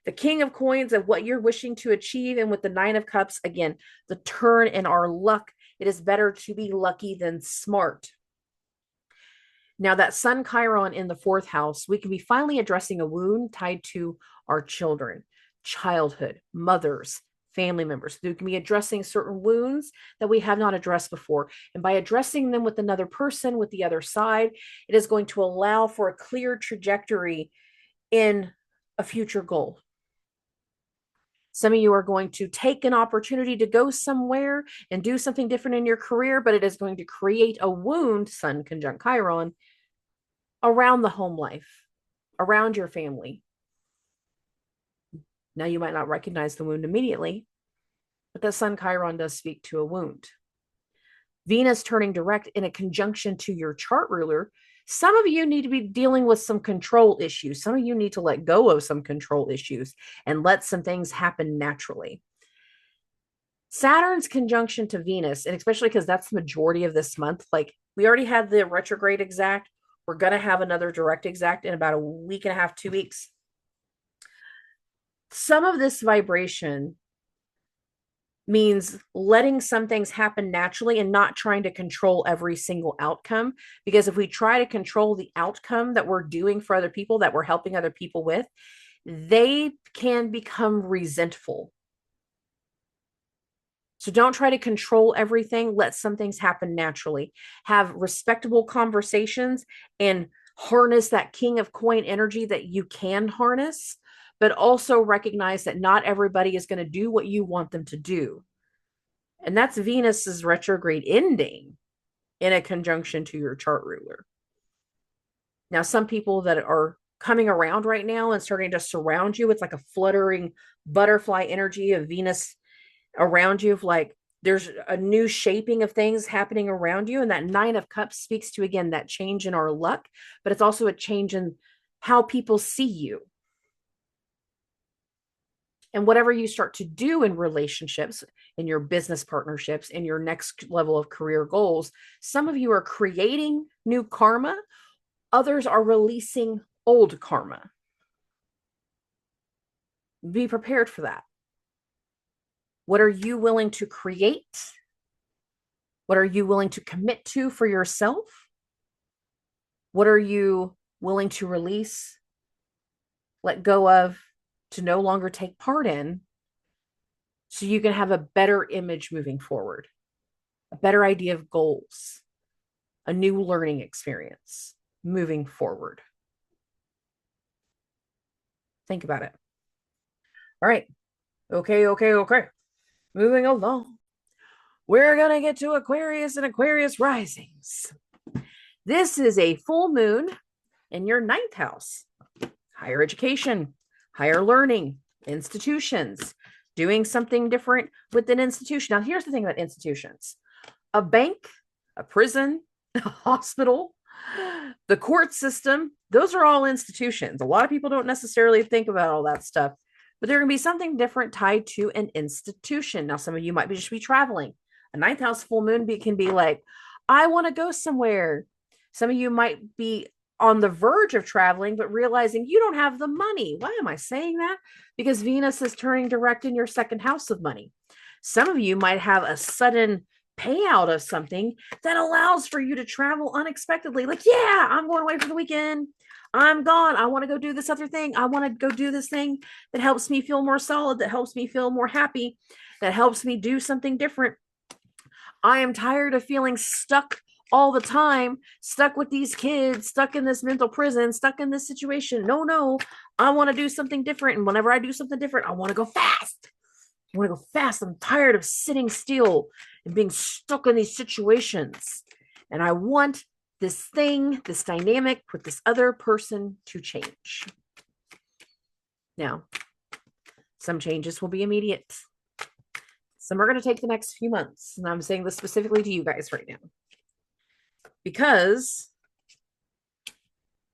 A: The King of Coins of what you're wishing to achieve. And with the 9 of Cups, again, the turn in our luck. It is better to be lucky than smart. Now that Sun Chiron in the 4th house, we can be finally addressing a wound tied to our children, childhood, mothers, family members. We can be addressing certain wounds that we have not addressed before. And by addressing them with another person, with the other side, it is going to allow for a clear trajectory in a future goal. Some of you are going to take an opportunity to go somewhere and do something different in your career, but it is going to create a wound, Sun conjunct Chiron, around the home life, around your family. Now, you might not recognize the wound immediately, but the Sun Chiron does speak to a wound. Venus turning direct in a conjunction to your chart ruler. Some of you need to be dealing with some control issues. Some of you need to let go of some control issues and let some things happen naturally. Saturn's conjunction to Venus, and especially because that's the majority of this month, like we already had the retrograde exact. We're going to have another direct exact in about a week and a half, 2 weeks. Some of this vibration means letting some things happen naturally and not trying to control every single outcome. Because if we try to control the outcome that we're doing for other people, that we're helping other people with, they can become resentful. So don't try to control everything. Let some things happen naturally. Have respectable conversations and harness that king of coin energy that you can harness, but also recognize that not everybody is going to do what you want them to do. And that's Venus's retrograde ending in a conjunction to your chart ruler. Now, some people that are coming around right now and starting to surround you, it's like a fluttering butterfly energy of Venus around you, of like there's a new shaping of things happening around you. And that Nine of Cups speaks to, again, that change in our luck, but it's also a change in how people see you. And whatever you start to do in relationships, in your business partnerships, in your next level of career goals, some of you are creating new karma, others are releasing old karma. Be prepared for that. What are you willing to create? What are you willing to commit to for yourself? What are you willing to release, let go of, to no longer take part in, so you can have a better image moving forward, a better idea of goals, a new learning experience moving forward? Think about it. All right. Okay. Moving along. We're going to get to Aquarius and Aquarius risings. This is a full moon in your ninth house. Higher education, higher learning, institutions, doing something different with an institution. Now, here's the thing about institutions. A bank, a prison, a hospital, the court system, those are all institutions. A lot of people don't necessarily think about all that stuff, but there can be something different tied to an institution. Now, some of you might just be traveling. A ninth house full moon can be like, I want to go somewhere. Some of you might be on the verge of traveling, but realizing you don't have the money. Why am I saying that? Because Venus is turning direct in your second house of money. Some of you might have a sudden payout of something that allows for you to travel unexpectedly. Like, yeah, I'm going away for the weekend. I'm gone. I want to go do this other thing. I want to go do this thing that helps me feel more solid, that helps me feel more happy, that helps me do something different. I am tired of feeling stuck all the time, stuck with these kids, stuck in this mental prison, stuck in this situation. No, I want to do something different. And whenever I do something different, I want to go fast. I want to go fast. I'm tired of sitting still and being stuck in these situations. And I want this thing, this dynamic with this other person to change. Now, some changes will be immediate. Some are going to take the next few months. And I'm saying this specifically to you guys right now, because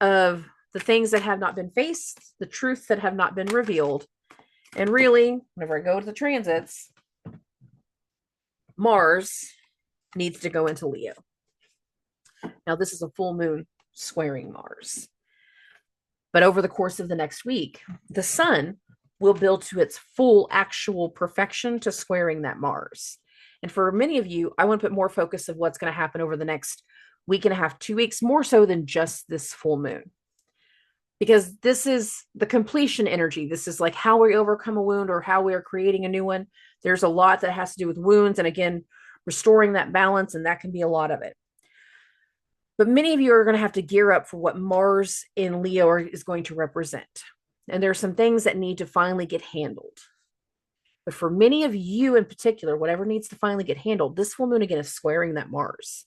A: of the things that have not been faced, the truths that have not been revealed. And really, whenever I go to the transits, Mars needs to go into Leo. Now, this is a full moon squaring Mars. But over the course of the next week, the sun will build to its full actual perfection to squaring that Mars. And for many of you, I want to put more focus of what's going to happen over the next week and a half, 2 weeks, more so than just this full moon. Because this is the completion energy. This is like how we overcome a wound or how we are creating a new one. There's a lot that has to do with wounds and, again, restoring that balance, and that can be a lot of it. But many of you are going to have to gear up for what Mars in Leo is going to represent. And there are some things that need to finally get handled. But for many of you in particular, whatever needs to finally get handled, this full moon again is squaring that Mars.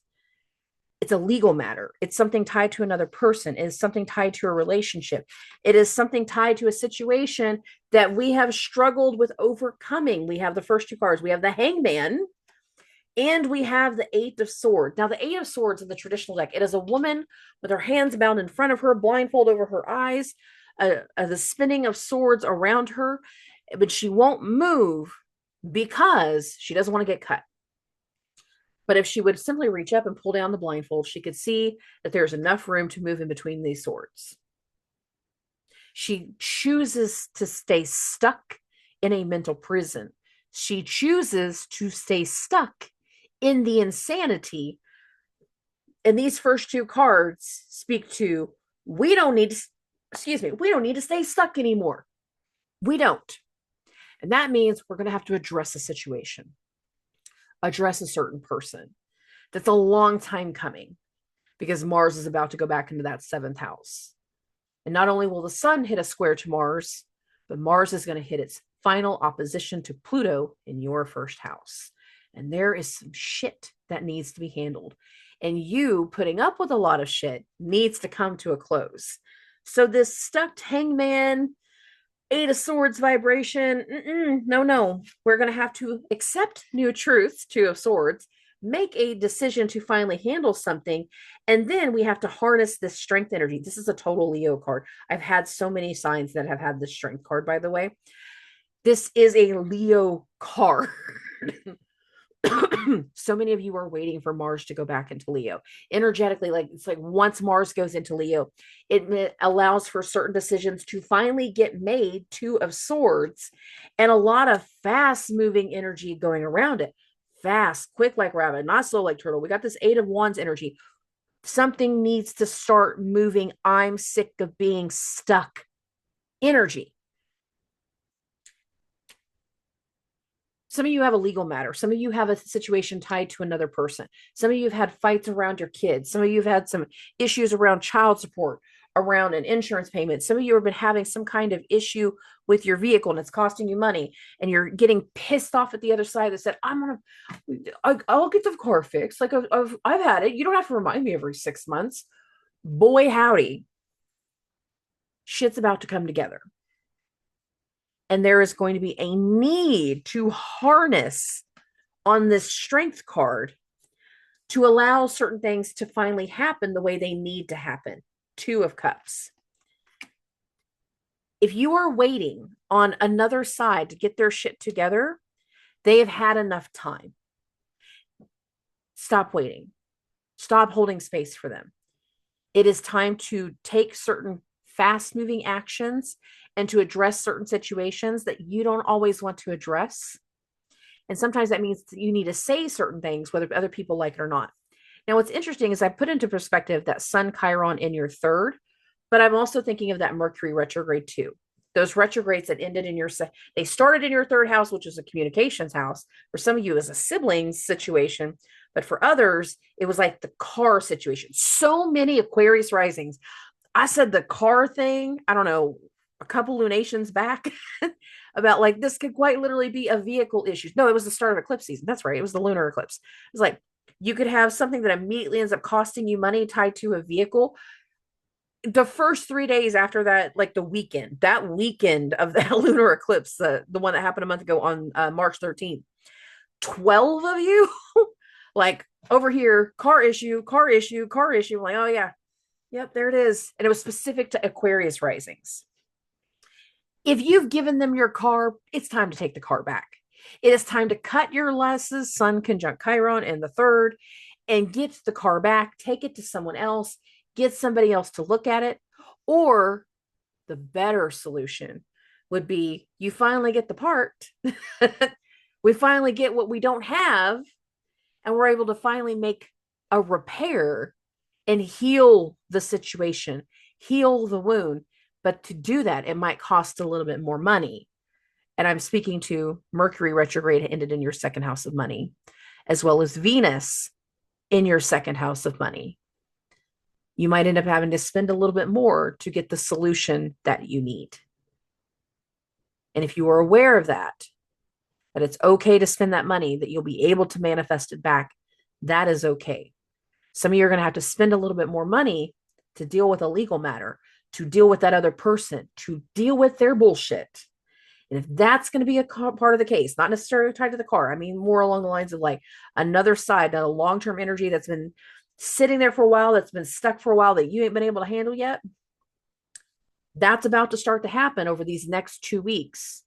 A: It's a legal matter. It's something tied to another person. It is something tied to a relationship. It is something tied to a situation that we have struggled with overcoming. We have the first two cards. We have the Hangman and we have the Eight of Swords. Now, the Eight of Swords in the traditional deck, it is a woman with her hands bound in front of her, blindfold over her eyes, the spinning of swords around her, but she won't move because she doesn't want to get cut. But if she would simply reach up and pull down the blindfold, she could see that there's enough room to move in between these swords. She chooses to stay stuck in a mental prison. She chooses to stay stuck in the insanity. And these first two cards speak to, we don't need to stay stuck anymore. We don't. And that means we're going to have to address a situation, address a certain person that's a long time coming. because Mars is about to go back into that seventh house. And not only will the sun hit a square to Mars, but Mars is going to hit its final opposition to Pluto in your first house. And there is some shit that needs to be handled. And you putting up with a lot of shit needs to come to a close. So this stuck hangman, Eight of Swords vibration, no. We're going to have to accept new truths, Two of Swords, make a decision to finally handle something, and then we have to harness this strength energy. This is a total Leo card. I've had so many signs that have had this strength card, by the way. This is a Leo card. So many of you are waiting for Mars to go back into Leo. Energetically, like it's like once Mars goes into Leo, it allows for certain decisions to finally get made, Two of Swords, and a lot of fast moving energy going around it. Fast, quick like rabbit, not slow like turtle. We got this Eight of Wands energy. Something needs to start moving. I'm sick of being stuck energy. Some of you have a legal matter. Some of you have a situation tied to another person. Some of you have had fights around your kids. Some of you have had some issues around child support, around an insurance payment. Some of you have been having some kind of issue with your vehicle and it's costing you money, and you're getting pissed off at the other side that said, I'll get the car fixed. Like I've had it. You don't have to remind me every 6 months. Boy, howdy. Shit's about to come together. And there is going to be a need to harness on this strength card to allow certain things to finally happen the way they need to happen. Two of Cups. If you are waiting on another side to get their shit together, they have had enough time. Stop waiting. Stop holding space for them. It is time to take certain fast-moving actions and to address certain situations that you don't always want to address. And sometimes that means that you need to say certain things, whether other people like it or not. Now, what's interesting is I put into perspective that Sun Chiron in your third, but I'm also thinking of that Mercury retrograde too. Those retrogrades that ended in they started in your third house, which is a communications house. For some of you, as a siblings situation, but for others, it was like the car situation. So many Aquarius risings. I said the car thing, I don't know, a couple lunations back about like this could quite literally be a vehicle issue. No, it was the start of eclipse season. That's right. It was the lunar eclipse. It's like you could have something that immediately ends up costing you money tied to a vehicle. The first 3 days after that, like that weekend of that lunar eclipse, the one that happened a month ago on March 13th, 12 of you like over here, car issue. I'm like, oh yeah, yep, there it is. And it was specific to Aquarius risings. If you've given them your car, it's time to take the car back. It is time to cut your losses, Sun conjunct Chiron in the third, and get the car back, take it to someone else, get somebody else to look at it. Or the better solution would be you finally get the part. We finally get what we don't have, and we're able to finally make a repair and heal the situation, heal the wound. But to do that, it might cost a little bit more money. And I'm speaking to Mercury retrograde ended in your second house of money, as well as Venus in your second house of money. You might end up having to spend a little bit more to get the solution that you need. And if you are aware of that it's okay to spend that money, that you'll be able to manifest it back, that is okay. Some of you are going to have to spend a little bit more money to deal with a legal matter, to deal with that other person, to deal with their bullshit. And if that's going to be a part of the case, not necessarily tied to the car, I mean more along the lines of like another side, a long-term energy that's been sitting there for a while, that's been stuck for a while, that you ain't been able to handle yet, that's about to start to happen over these next 2 weeks.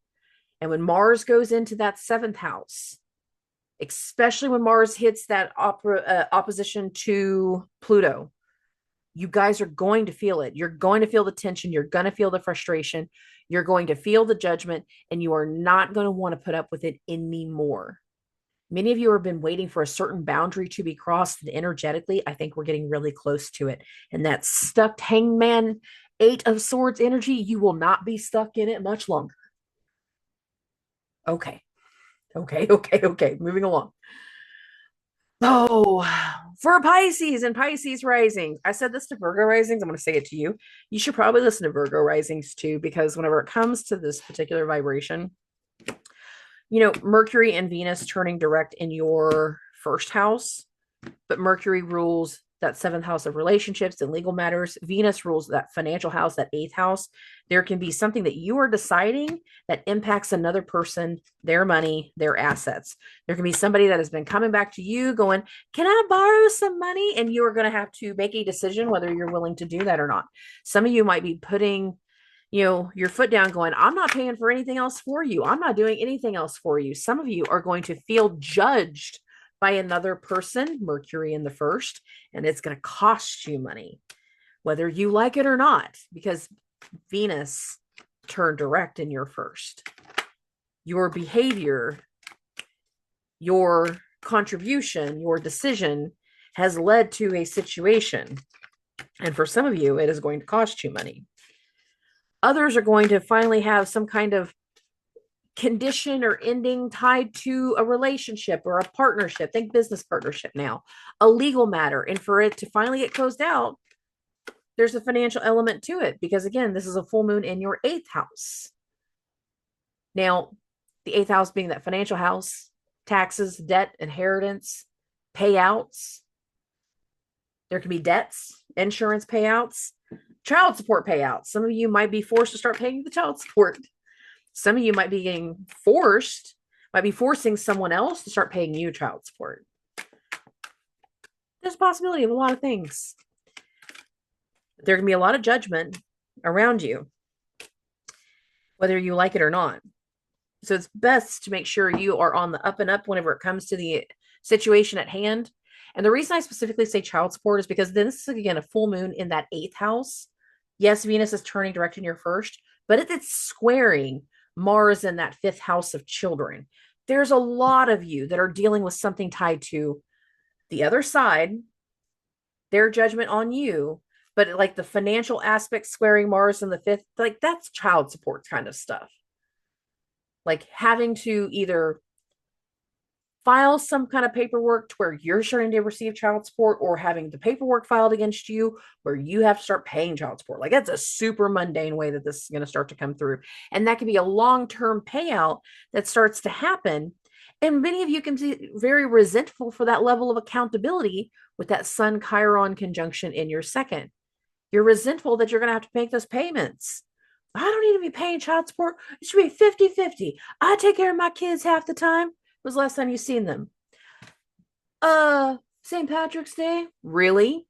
A: And when Mars goes into that seventh house, especially when Mars hits that opposition to Pluto, you guys are going to feel it. You're going to feel the tension. You're going to feel the frustration. You're going to feel the judgment, and you are not going to want to put up with it anymore. Many of you have been waiting for a certain boundary to be crossed, and energetically, I think we're getting really close to it. And that stuck hangman, Eight of Swords energy, you will not be stuck in it much longer. Okay. Moving along. Oh, for Pisces and Pisces risings. I said this to Virgo risings. I'm going to say it to you. You should probably listen to Virgo risings too, because whenever it comes to this particular vibration, Mercury and Venus turning direct in your first house, but Mercury rules that seventh house of relationships and legal matters. Venus rules that financial house, that eighth house. There can be something that you are deciding that impacts another person, their money, their assets. There can be somebody that has been coming back to you going, can I borrow some money? And you are going to have to make a decision whether you're willing to do that or not. Some of you might be putting your foot down going, I'm not paying for anything else for you. I'm not doing anything else for you. Some of you are going to feel judged by another person, Mercury in the first, and it's going to cost you money, whether you like it or not, because Venus turned direct in your first. Your behavior, your contribution, your decision has led to a situation. And for some of you, it is going to cost you money. Others are going to finally have some kind of condition or ending tied to a relationship or a partnership. Think business partnership now, a legal matter. And for it to finally get closed out, there's a financial element to it, because again, this is a full moon in your eighth house. Now, the eighth house being that financial house, taxes, debt, inheritance, payouts. There can be debts, insurance payouts, child support payouts. Some of you might be forced to start paying the child support. Some of you might be forcing someone else to start paying you child support. There's a possibility of a lot of things. There can be a lot of judgment around you, whether you like it or not. So it's best to make sure you are on the up and up whenever it comes to the situation at hand. And the reason I specifically say child support is because this is, again, a full moon in that eighth house. Yes, Venus is turning direct in your first, but it's squaring Mars in that fifth house of children. There's a lot of you that are dealing with something tied to the other side, their judgment on you, but like the financial aspect squaring Mars in the fifth, like that's child support kind of stuff. Like having to either file some kind of paperwork to where you're starting to receive child support, or having the paperwork filed against you where you have to start paying child support. Like that's a super mundane way that this is going to start to come through. And that can be a long-term payout that starts to happen. And many of you can be very resentful for that level of accountability with that Sun Chiron conjunction in your second. You're resentful that you're going to have to make those payments. I don't need to be paying child support. It should be 50-50. I take care of my kids half the time. Was the last time you seen them? St. Patrick's Day? Really?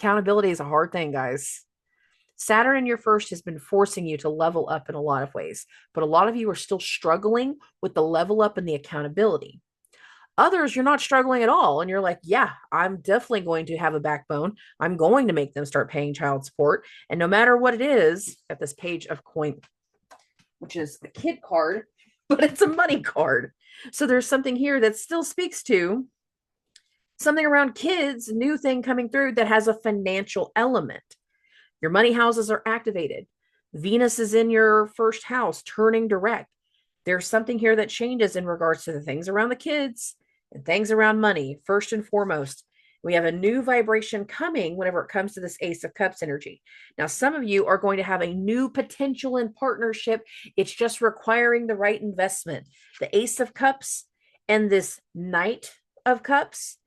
A: Accountability is a hard thing, guys. Saturn in your first has been forcing you to level up in a lot of ways, but a lot of you are still struggling with the level up and the accountability. Others, you're not struggling at all. And you're like, yeah, I'm definitely going to have a backbone. I'm going to make them start paying child support. And no matter what it is, at this page of coin, which is a kid card, but it's a money card. So there's something here that still speaks to something around kids, new thing coming through that has a financial element. Your money houses are activated. Venus is in your first house, turning direct. There's something here that changes in regards to the things around the kids and things around money. First and foremost, we have a new vibration coming whenever it comes to this Ace of Cups energy. Now, some of you are going to have a new potential in partnership. It's just requiring the right investment. The Ace of Cups and this Knight of Cups,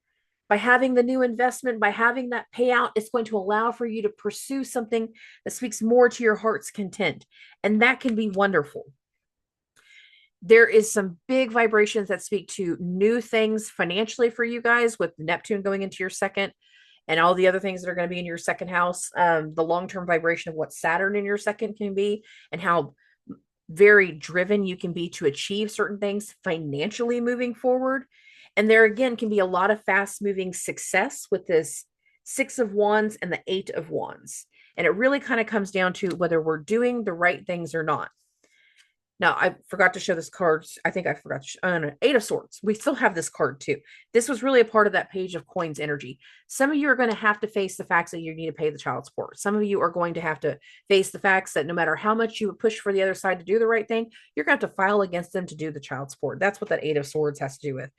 A: by having the new investment, by having that payout, it's going to allow for you to pursue something that speaks more to your heart's content. And that can be wonderful. There is some big vibrations that speak to new things financially for you guys, with Neptune going into your second and all the other things that are going to be in your second house. The long-term vibration of what Saturn in your second can be, and how very driven you can be to achieve certain things financially moving forward. And there again can be a lot of fast-moving success with this Six of Wands and the Eight of Wands. And it really kind of comes down to whether we're doing the right things or not. Now, I forgot to show this card. I think I forgot to show, Eight of Swords. We still have this card too. This was really a part of that page of coins energy. Some of you are going to have to face the facts that you need to pay the child support. Some of you are going to have to face the facts that no matter how much you push for the other side to do the right thing, you're going to have to file against them to do the child support. That's what that Eight of Swords has to do with.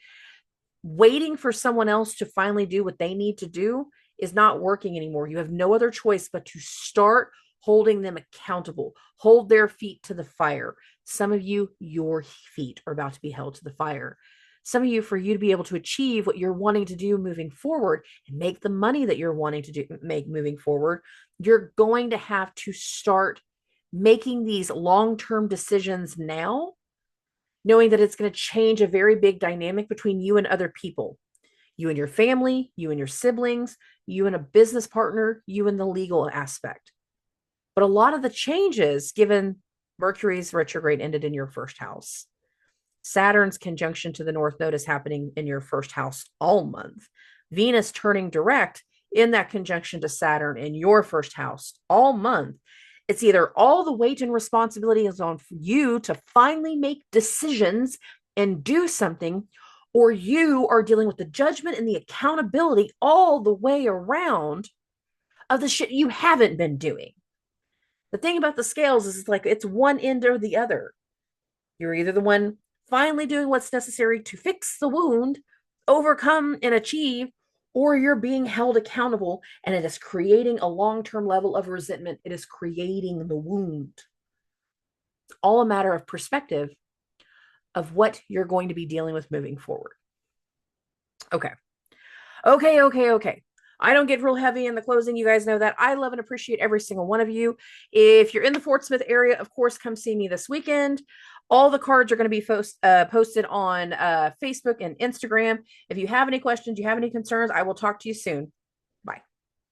A: Waiting for someone else to finally do what they need to do is not working anymore. You have no other choice but to start holding them accountable, hold their feet to the fire. Some of you, your feet are about to be held to the fire. Some of you, for you to be able to achieve what you're wanting to do moving forward and make the money that you're wanting to make moving forward, you're going to have to start making these long-term decisions now, knowing that it's going to change a very big dynamic between you and other people, you and your family, you and your siblings, you and a business partner, you and the legal aspect. But a lot of the changes, given Mercury's retrograde ended in your first house, Saturn's conjunction to the North Node is happening in your first house all month, Venus turning direct in that conjunction to Saturn in your first house all month. It's either all the weight and responsibility is on you to finally make decisions and do something, or you are dealing with the judgment and the accountability all the way around of the shit you haven't been doing. The thing about the scales is it's one end or the other. You're either the one finally doing what's necessary to fix the wound, overcome and achieve, or you're being held accountable, and it is creating a long-term level of resentment. It is creating the wound. It's all a matter of perspective of what you're going to be dealing with moving forward. Okay. I don't get real heavy in the closing. You guys know that. I love and appreciate every single one of you. If you're in the Fort Smith area, of course, come see me this weekend. All the cards are going to be posted on Facebook and Instagram. If you have any questions, you have any concerns, I will talk to you soon.